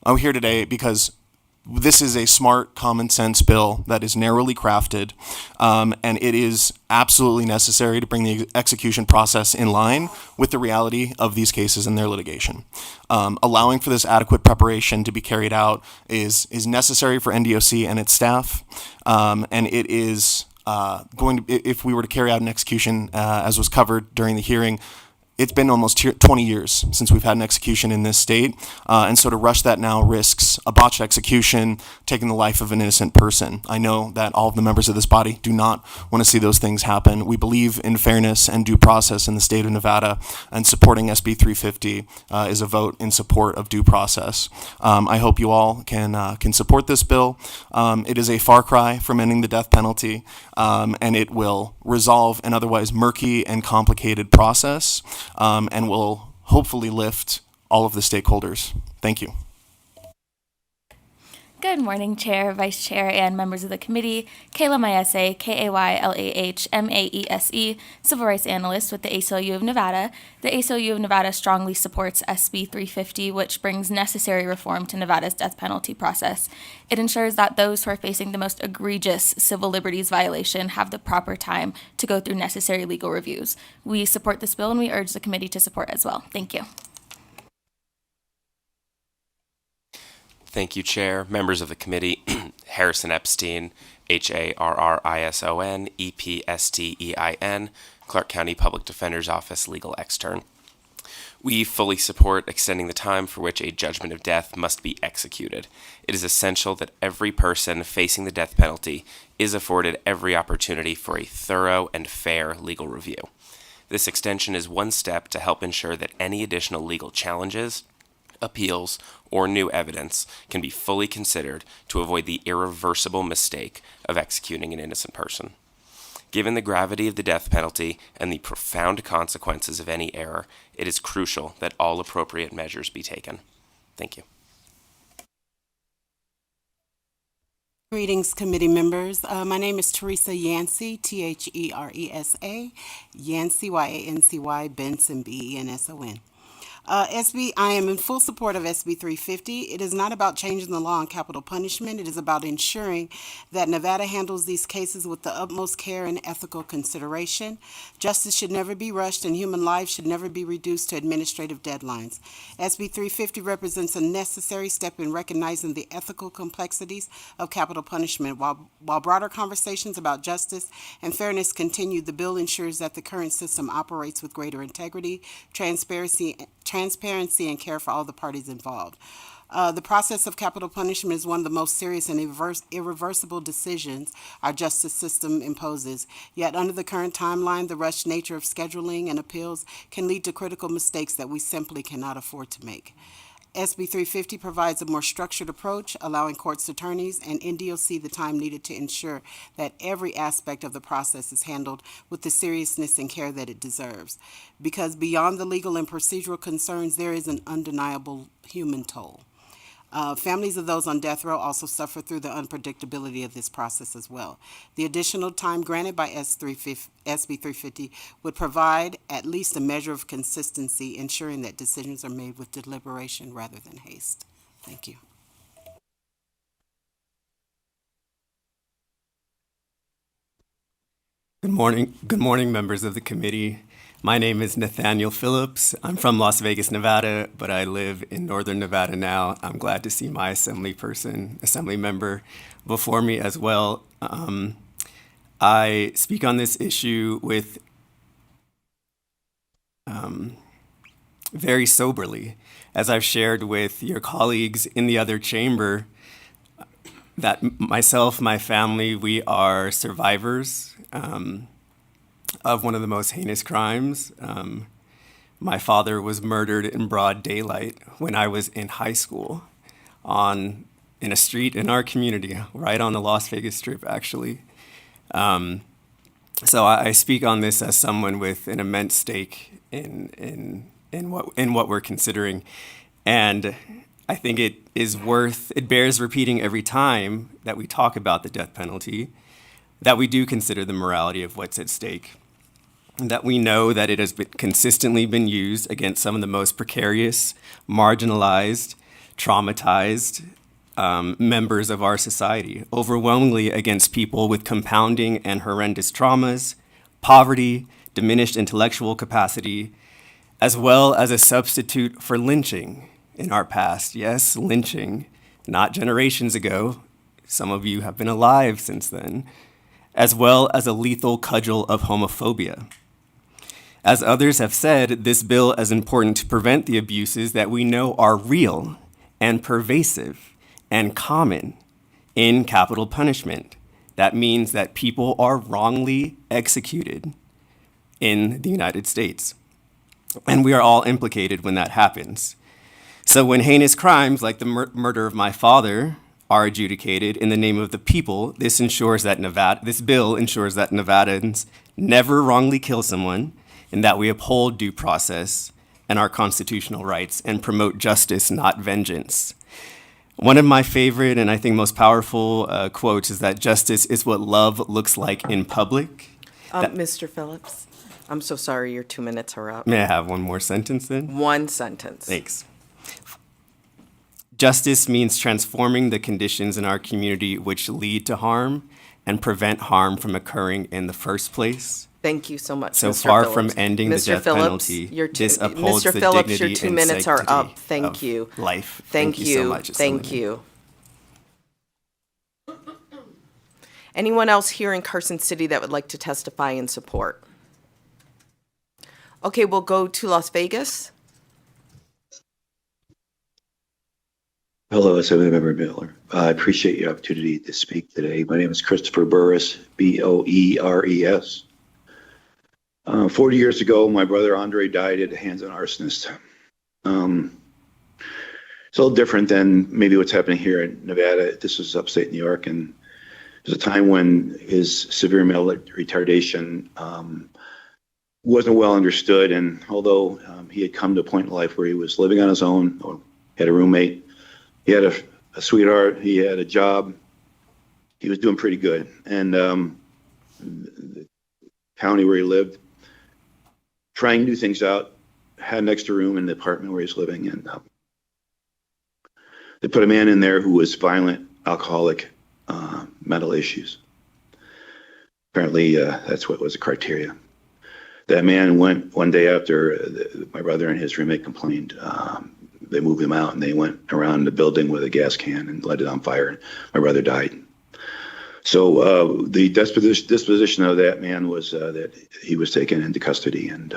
I'm here today because this is a smart, common sense bill that is narrowly crafted, and it is absolutely necessary to bring the execution process in line with the reality of these cases and their litigation. Allowing for this adequate preparation to be carried out is necessary for NDOC and its staff, and it is going to, if we were to carry out an execution, as was covered during the hearing, it's been almost 20 years since we've had an execution in this state, and so to rush that now risks a botched execution, taking the life of an innocent person. I know that all of the members of this body do not want to see those things happen. We believe in fairness and due process in the state of Nevada, and supporting SB 350 is a vote in support of due process. I hope you all can support this bill. It is a far cry from ending the death penalty, and it will resolve an otherwise murky and complicated process. And will hopefully lift all of the stakeholders. Thank you. Good morning, Chair, Vice Chair, and members of the committee. Kayla Maese, Kaylah Civil Rights Analyst with the ACLU of Nevada. The ACLU of Nevada strongly supports SB 350, which brings necessary reform to Nevada's death penalty process. It ensures that those who are facing the most egregious civil liberties violation have the proper time to go through necessary legal reviews. We support this bill, and we urge the committee to support as well. Thank you. Thank you, Chair, members of the committee. Harrison Epstein, Harrison Epstein, Clark County Public Defender's Office, Legal Extern. We fully support extending the time for which a judgment of death must be executed. It is essential that every person facing the death penalty is afforded every opportunity for a thorough and fair legal review. This extension is one step to help ensure that any additional legal challenges, appeals, or new evidence can be fully considered to avoid the irreversible mistake of executing an innocent person. Given the gravity of the death penalty and the profound consequences of any error, it is crucial that all appropriate measures be taken. Thank you. Greetings, committee members. My name is Teresa Yancey, T-H-E-R-E-S-A, Yancey, Y-A-N-C-Y, Benson, B-E-N-S-O-N. I am in full support of SB 350. It is not about changing the law on capital punishment. It is about ensuring that Nevada handles these cases with the utmost care and ethical consideration. Justice should never be rushed, and human lives should never be reduced to administrative deadlines. SB 350 represents a necessary step in recognizing the ethical complexities of capital punishment. While broader conversations about justice and fairness continue, the bill ensures that the current system operates with greater integrity, transparency, and care for all the parties involved. The process of capital punishment is one of the most serious and irreversible decisions our justice system imposes. Yet, under the current timeline, the rushed nature of scheduling and appeals can lead to critical mistakes that we simply cannot afford to make. SB 350 provides a more structured approach, allowing courts, attorneys, and NDOC the time needed to ensure that every aspect of the process is handled with the seriousness and care that it deserves. Because beyond the legal and procedural concerns, there is an undeniable human toll. Families of those on death row also suffer through the unpredictability of this process as well. The additional time granted by SB 350 would provide at least a measure of consistency, ensuring that decisions are made with deliberation rather than haste. Thank you. Good morning, members of the committee. My name is Nathaniel Phillips. I'm from Las Vegas, Nevada, but I live in northern Nevada now. I'm glad to see my assembly member before me as well. I speak on this issue with very soberly, as I've shared with your colleagues in the other chamber, that myself, my family, we are survivors of one of the most heinous crimes. My father was murdered in broad daylight when I was in high school in a street in our community, right on the Las Vegas Strip, actually. So I speak on this as someone with an immense stake in what we're considering. And I think it bears repeating every time that we talk about the death penalty, that we do consider the morality of what's at stake, and that we know that it has consistently been used against some of the most precarious, marginalized, traumatized members of our society, overwhelmingly against people with compounding and horrendous traumas, poverty, diminished intellectual capacity, as well as a substitute for lynching in our past. Yes, lynching, not generations ago. Some of you have been alive since then, as well as a lethal cudgel of homophobia. As others have said, this bill is important to prevent the abuses that we know are real and pervasive and common in capital punishment. That means that people are wrongly executed in the United States. And we are all implicated when that happens. So when heinous crimes like the murder of my father are adjudicated in the name of the people, this bill ensures that Nevadans never wrongly kill someone, and that we uphold due process and our constitutional rights and promote justice, not vengeance. One of my favorite and I think most powerful quotes is that justice is what love looks like in public. Mr. Phillips, I'm so sorry, your 2 minutes are up. May I have one more sentence then? One sentence. Thanks. Justice means transforming the conditions in our community which lead to harm and prevent harm from occurring in the first place. Thank you so much, So Mr. far Phillips. from ending the Mr. death Phillips, penalty, this upholds Mr. the Phillips, dignity your 2 and minutes are sanctity up. Thank you. Life. Thank you so much. Thank you. Anyone else here in Carson City that would like to testify in support? Okay, we'll go to Las Vegas. Hello, Assemblymember Miller. I appreciate your opportunity to speak today. My name is Christopher Burris, Boeres. 40 years ago, my brother Andre died at the hands of an arsonist. It's a little different than maybe what's happening here in Nevada. This was upstate New York, and there's a time when his severe mental retardation wasn't well understood. And although he had come to a point in life where he was living on his own, or had a roommate, he had a sweetheart, he had a job, he was doing pretty good. And the county where he lived, trying new things out, had an extra room in the apartment where he was living, and they put a man in there who was violent, alcoholic, mental issues. Apparently, that's what was the criteria. That man went one day after my brother and his roommate complained. They moved him out, and they went around the building with a gas can and lit it on fire. And my brother died. So the disposition of that man was that he was taken into custody and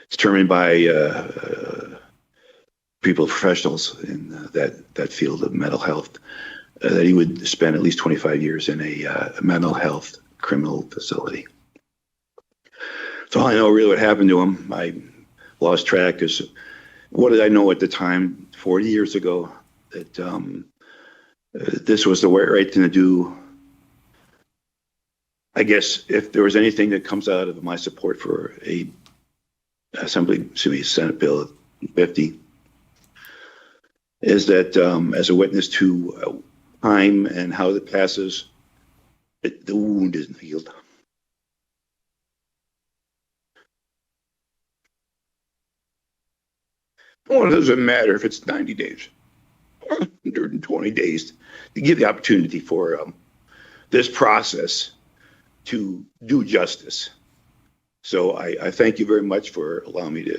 determined by people, professionals in that field of mental health, that he would spend at least 25 years in a mental health criminal facility. So all I know really what happened to him, I lost track, is what did I know at the time, 40 years ago, that this was the right thing to do. I guess if there was anything that comes out of my support for Senate Bill 50, is that as a witness to time and how it passes, the wound isn't healed. Well, it doesn't matter if it's 90 days or 120 days to give the opportunity for this process to do justice. So I thank you very much for allowing me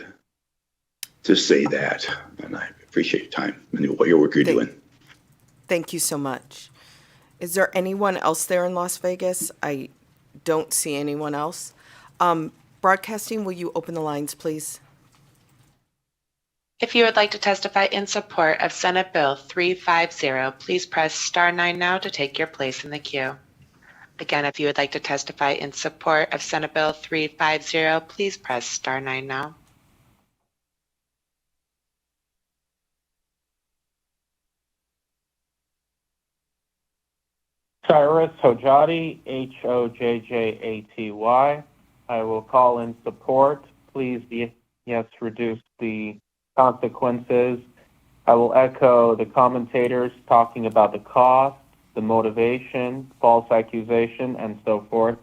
to say that, and I appreciate your time and what your work you're doing. Thank you so much. Is there anyone else there in Las Vegas? I don't see anyone else. Broadcasting, will you open the lines, please? If you would like to testify in support of Senate Bill 350, please press star 9 now to take your place in the queue. Again, if you would like to testify in support of Senate Bill 350, please press star 9 now. Cyrus Hojati, Hojjaty. I will call in support. Please, yes, reduce the consequences. I will echo the commentators talking about the cost, the motivation, false accusation, and so forth.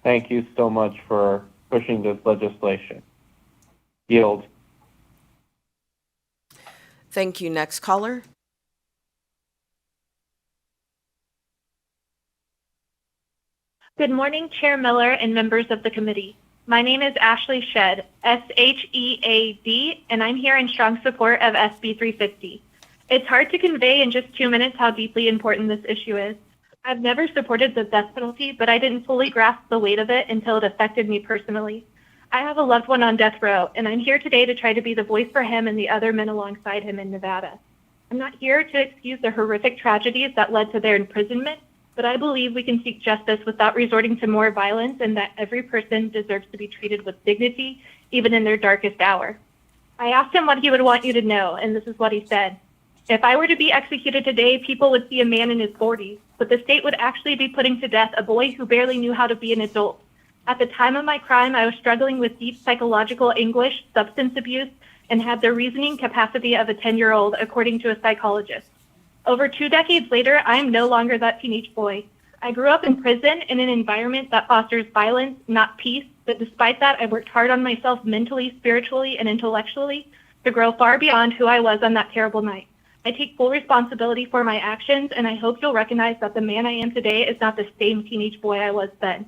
Thank you so much for pushing this legislation. Yield. Thank you. Next caller. Good morning, Chair Miller and members of the committee. My name is Ashley Shedd, S-H-E-A-D, and I'm here in strong support of SB 350. It's hard to convey in just 2 minutes how deeply important this issue is. I've never supported the death penalty, but I didn't fully grasp the weight of it until it affected me personally. I have a loved one on death row, and I'm here today to try to be the voice for him and the other men alongside him in Nevada. I'm not here to excuse the horrific tragedies that led to their imprisonment, but I believe we can seek justice without resorting to more violence, and that every person deserves to be treated with dignity, even in their darkest hour. I asked him what he would want you to know, and this is what he said. If I were to be executed today, people would see a man in his 40s, but the state would actually be putting to death a boy who barely knew how to be an adult. At the time of my crime, I was struggling with deep psychological anguish, substance abuse, and had the reasoning capacity of a 10-year-old, according to a psychologist. Over 2 decades later, I am no longer that teenage boy. I grew up in prison in an environment that fosters violence, not peace, but despite that, I worked hard on myself mentally, spiritually, and intellectually to grow far beyond who I was on that terrible night. I take full responsibility for my actions, and I hope you'll recognize that the man I am today is not the same teenage boy I was then.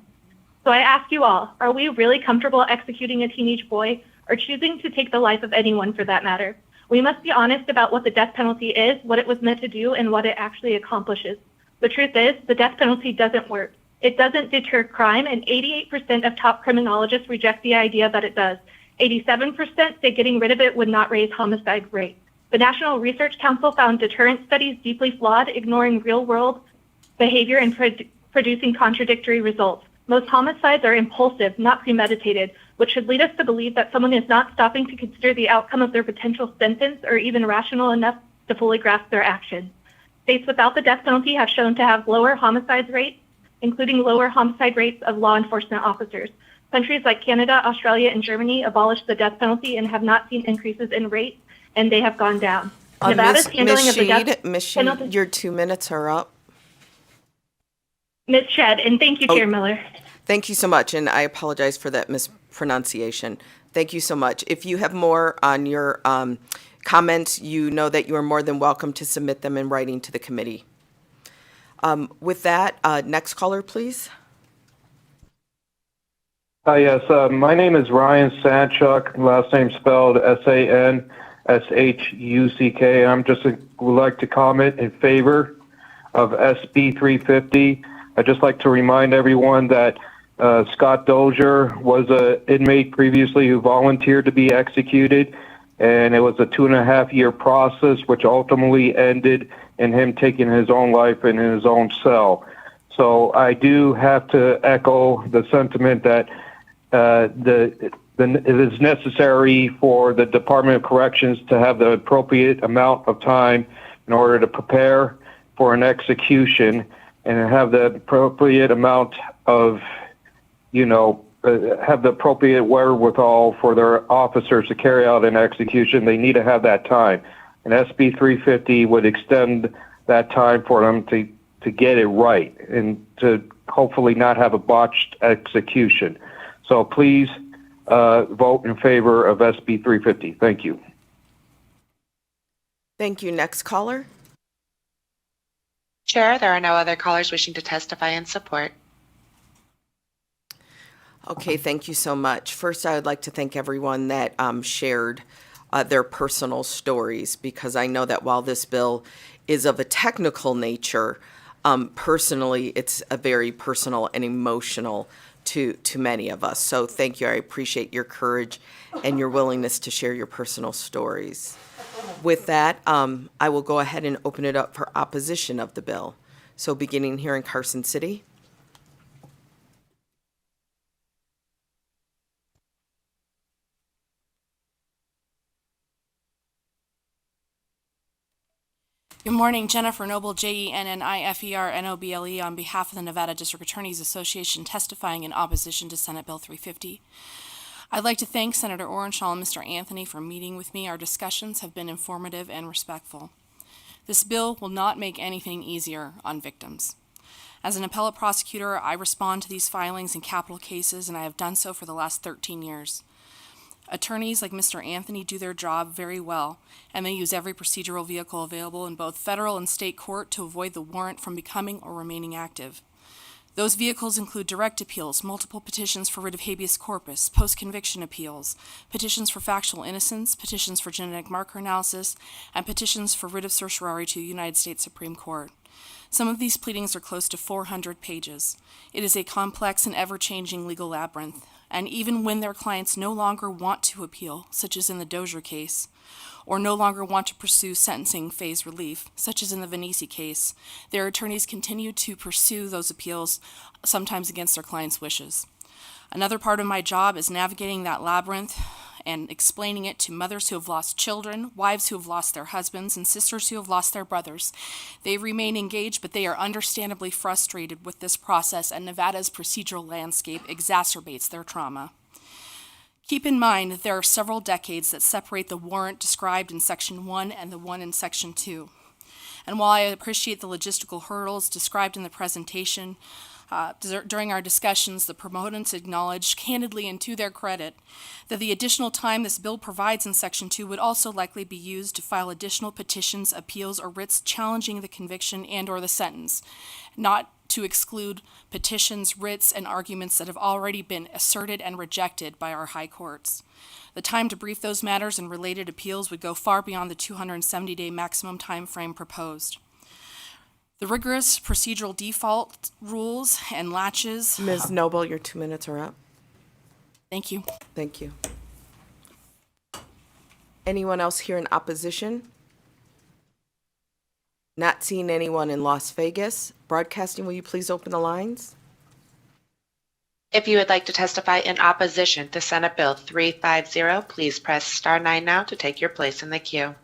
So I ask you all, are we really comfortable executing a teenage boy or choosing to take the life of anyone for that matter? We must be honest about what the death penalty is, what it was meant to do, and what it actually accomplishes. The truth is, the death penalty doesn't work. It doesn't deter crime, and 88% of top criminologists reject the idea that it does. 87% say getting rid of it would not raise homicide rates. The National Research Council found deterrent studies deeply flawed, ignoring real-world behavior and producing contradictory results. Most homicides are impulsive, not premeditated, which should lead us to believe that someone is not stopping to consider the outcome of their potential sentence or even rational enough to fully grasp their actions. States without the death penalty have shown to have lower homicide rates, including lower homicide rates of law enforcement officers. Countries like Canada, Australia, and Germany abolished the death penalty and have not seen increases in rates, and they have gone down. Nevada's handling of the death penalty. Your 2 minutes are up. Ms. Shedd, and thank you, Chair Miller. Thank you so much, and I apologize for that mispronunciation. Thank you so much. If you have more on your comments, you know that you are more than welcome to submit them in writing to the committee. With that, next caller, please. Yes, my name is Ryan Sanchuk, last name spelled Sanshuk. I'm just would like to comment in favor of SB 350. I'd just like to remind everyone that Scott Dozier was an inmate previously who volunteered to be executed, and it was a 2.5-year process which ultimately ended in him taking his own life in his own cell. So I do have to echo the sentiment that it is necessary for the Department of Corrections to have the appropriate amount of time in order to prepare for an execution and have the appropriate amount of, have the appropriate wherewithal for their officers to carry out an execution. They need to have that time. And SB 350 would extend that time for them to get it right and to hopefully not have a botched execution. So please vote in favor of SB 350. Thank you. Thank you. Next caller. Chair, there are no other callers wishing to testify in support. Okay, thank you so much. First, I would like to thank everyone that shared their personal stories, because I know that while this bill is of a technical nature, personally, it's a very personal and emotional to many of us. So thank you. I appreciate your courage and your willingness to share your personal stories. With that, I will go ahead and open it up for opposition of the bill. So beginning here in Carson City. Good morning, Jennifer Noble, JENNIFERNOBLE, on behalf of the Nevada District Attorneys Association, testifying in opposition to Senate Bill 350. I'd like to thank Senator Orenshall and Mr. Anthony for meeting with me. Our discussions have been informative and respectful. This bill will not make anything easier on victims. As an appellate prosecutor, I respond to these filings in capital cases, and I have done so for the last 13 years. Attorneys like Mr. Anthony do their job very well, and they use every procedural vehicle available in both federal and state court to avoid the warrant from becoming or remaining active. Those vehicles include direct appeals, multiple petitions for writ of habeas corpus, post-conviction appeals, petitions for factual innocence, petitions for genetic marker analysis, and petitions for writ of certiorari to the United States Supreme Court. Some of these pleadings are close to 400 pages. It is a complex and ever-changing legal labyrinth, and even when their clients no longer want to appeal, such as in the Dozier case, or no longer want to pursue sentencing phase relief, such as in the Venisi case, their attorneys continue to pursue those appeals, sometimes against their clients' wishes. Another part of my job is navigating that labyrinth and explaining it to mothers who have lost children, wives who have lost their husbands, and sisters who have lost their brothers. They remain engaged, but they are understandably frustrated with this process, and Nevada's procedural landscape exacerbates their trauma. Keep in mind that there are several decades that separate the warrant described in Section 1 and the one in Section 2. And while I appreciate the logistical hurdles described in the presentation, during our discussions, the proponents acknowledged candidly and to their credit that the additional time this bill provides in Section 2 would also likely be used to file additional petitions, appeals, or writs challenging the conviction and or the sentence, not to exclude petitions, writs, and arguments that have already been asserted and rejected by our high courts. The time to brief those matters and related appeals would go far beyond the 270-day maximum time frame proposed. The rigorous procedural default rules and latches. Ms. Noble, your 2 minutes are up. Thank you. Thank you. Anyone else here in opposition? Not seeing anyone in Las Vegas. Broadcasting, will you please open the lines? If you would like to testify in opposition to Senate Bill 350, please press star 9 now to take your place in the queue.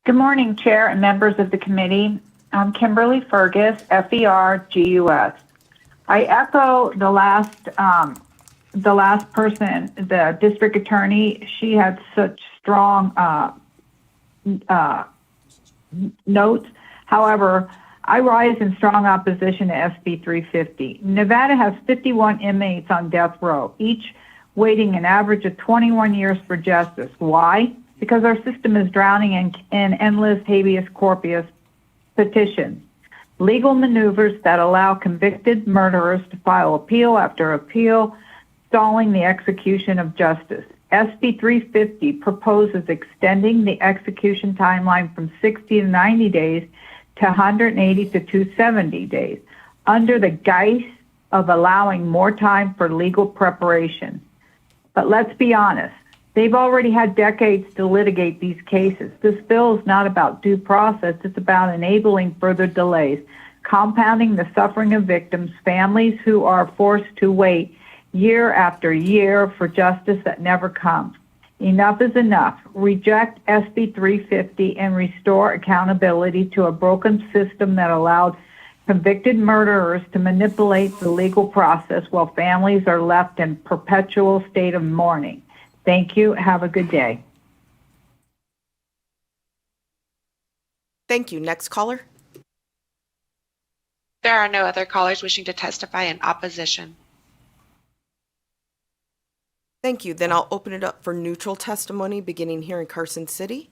Good morning, Chair and members of the committee. I'm Kimberly Fergus, FERGUS. I echo the last person, the district attorney. She had such strong notes. However, I rise in strong opposition to SB 350. Nevada has 51 inmates on death row, each waiting an average of 21 years for justice. Why? Because our system is drowning in endless habeas corpus petitions, legal maneuvers that allow convicted murderers to file appeal after appeal, stalling the execution of justice. SB 350 proposes extending the execution timeline from 60 to 90 days to 180 to 270 days, under the guise of allowing more time for legal preparation. But let's be honest, they've already had decades to litigate these cases. This bill is not about due process, it's about enabling further delays, compounding the suffering of victims, families who are forced to wait year after year for justice that never comes. Enough is enough. Reject SB 350 and restore accountability to a broken system that allowed convicted murderers to manipulate the legal process while families are left in perpetual state of mourning. Thank you. Have a good day. Thank you. Next caller. There are no other callers wishing to testify in opposition. Thank you. Then I'll open it up for neutral testimony, beginning here in Carson City.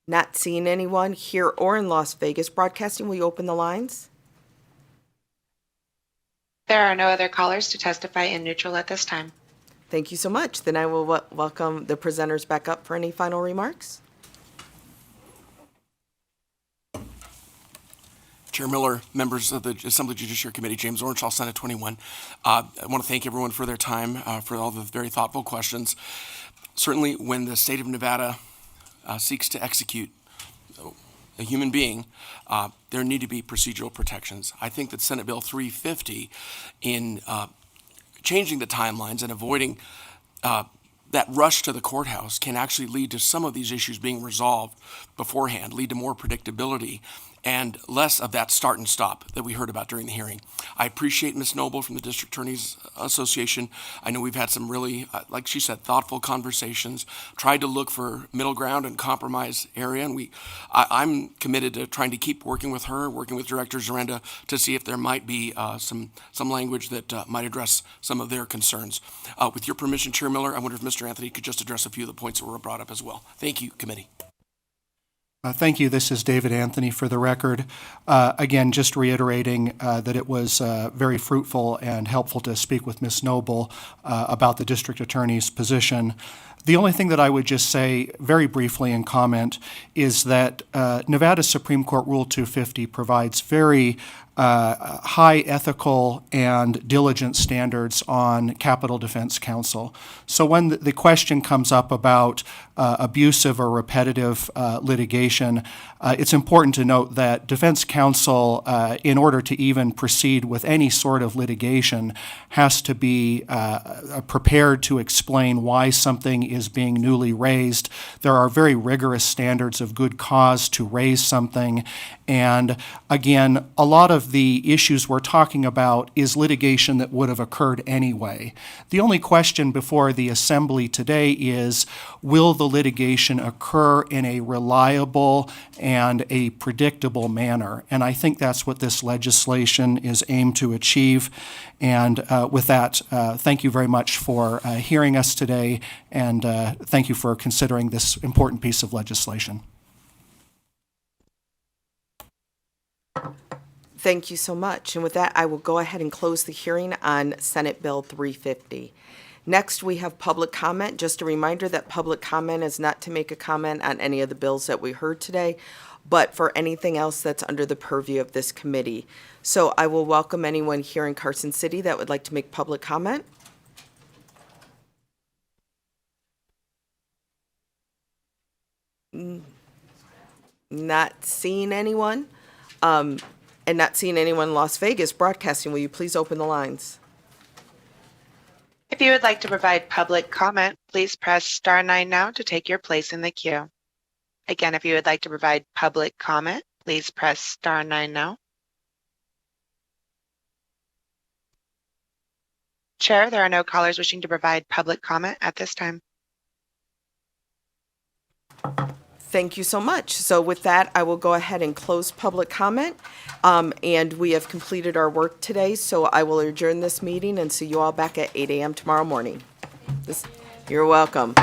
Not seeing anyone here or in Las Vegas. Broadcasting, will you open the lines? There are no other callers to testify in neutral at this time. Thank you so much. Then I will welcome the presenters back up for any final remarks. Chair Miller, members of the Assembly Judiciary Committee, James Orenshall, Senate 21. I want to thank everyone for their time, for all the very thoughtful questions. Certainly, when the state of Nevada seeks to execute a human being, there need to be procedural protections. I think that Senate Bill 350, in changing the timelines and avoiding that rush to the courthouse, can actually lead to some of these issues being resolved beforehand, lead to more predictability, and less of that start and stop that we heard about during the hearing. I appreciate Ms. Noble from the District Attorneys Association. I know we've had some really, like she said, thoughtful conversations, tried to look for middle ground and compromise area, and I'm committed to trying to keep working with her, working with Director Zarenda to see if there might be some language that might address some of their concerns. With your permission, Chair Miller, I wonder if Mr. Anthony could just address a few of the points that were brought up as well. Thank you, committee. Thank you. This is David Anthony for the record. Again, just reiterating that it was very fruitful and helpful to speak with Ms. Noble about the district attorney's position. The only thing that I would just say very briefly in comment is that Nevada Supreme Court Rule 250 provides very high ethical and diligent standards on capital defense counsel. So when the question comes up about abusive or repetitive litigation, it's important to note that defense counsel, in order to even proceed with any sort of litigation, has to be prepared to explain why something is being newly raised. There are very rigorous standards of good cause to raise something. And again, a lot of the issues we're talking about is litigation that would have occurred anyway. The only question before the Assembly today is, will the litigation occur in a reliable and a predictable manner? And I think that's what this legislation is aimed to achieve. And with that, thank you very much for hearing us today, and thank you for considering this important piece of legislation. Thank you so much. And with that, I will go ahead and close the hearing on Senate Bill 350. Next, we have public comment. Just a reminder that public comment is not to make a comment on any of the bills that we heard today, but for anything else that's under the purview of this committee. So I will welcome anyone here in Carson City that would like to make public comment. Not seeing anyone. And not seeing anyone in Las Vegas broadcasting. Will you please open the lines? If you would like to provide public comment, please press star 9 now to take your place in the queue. Again, if you would like to provide public comment, please press star 9 now. Chair, there are no callers wishing to provide public comment at this time. Thank you so much. So with that, I will go ahead and close public comment. And we have completed our work today, so I will adjourn this meeting and see you all back at 8 a.m. tomorrow morning. You're welcome.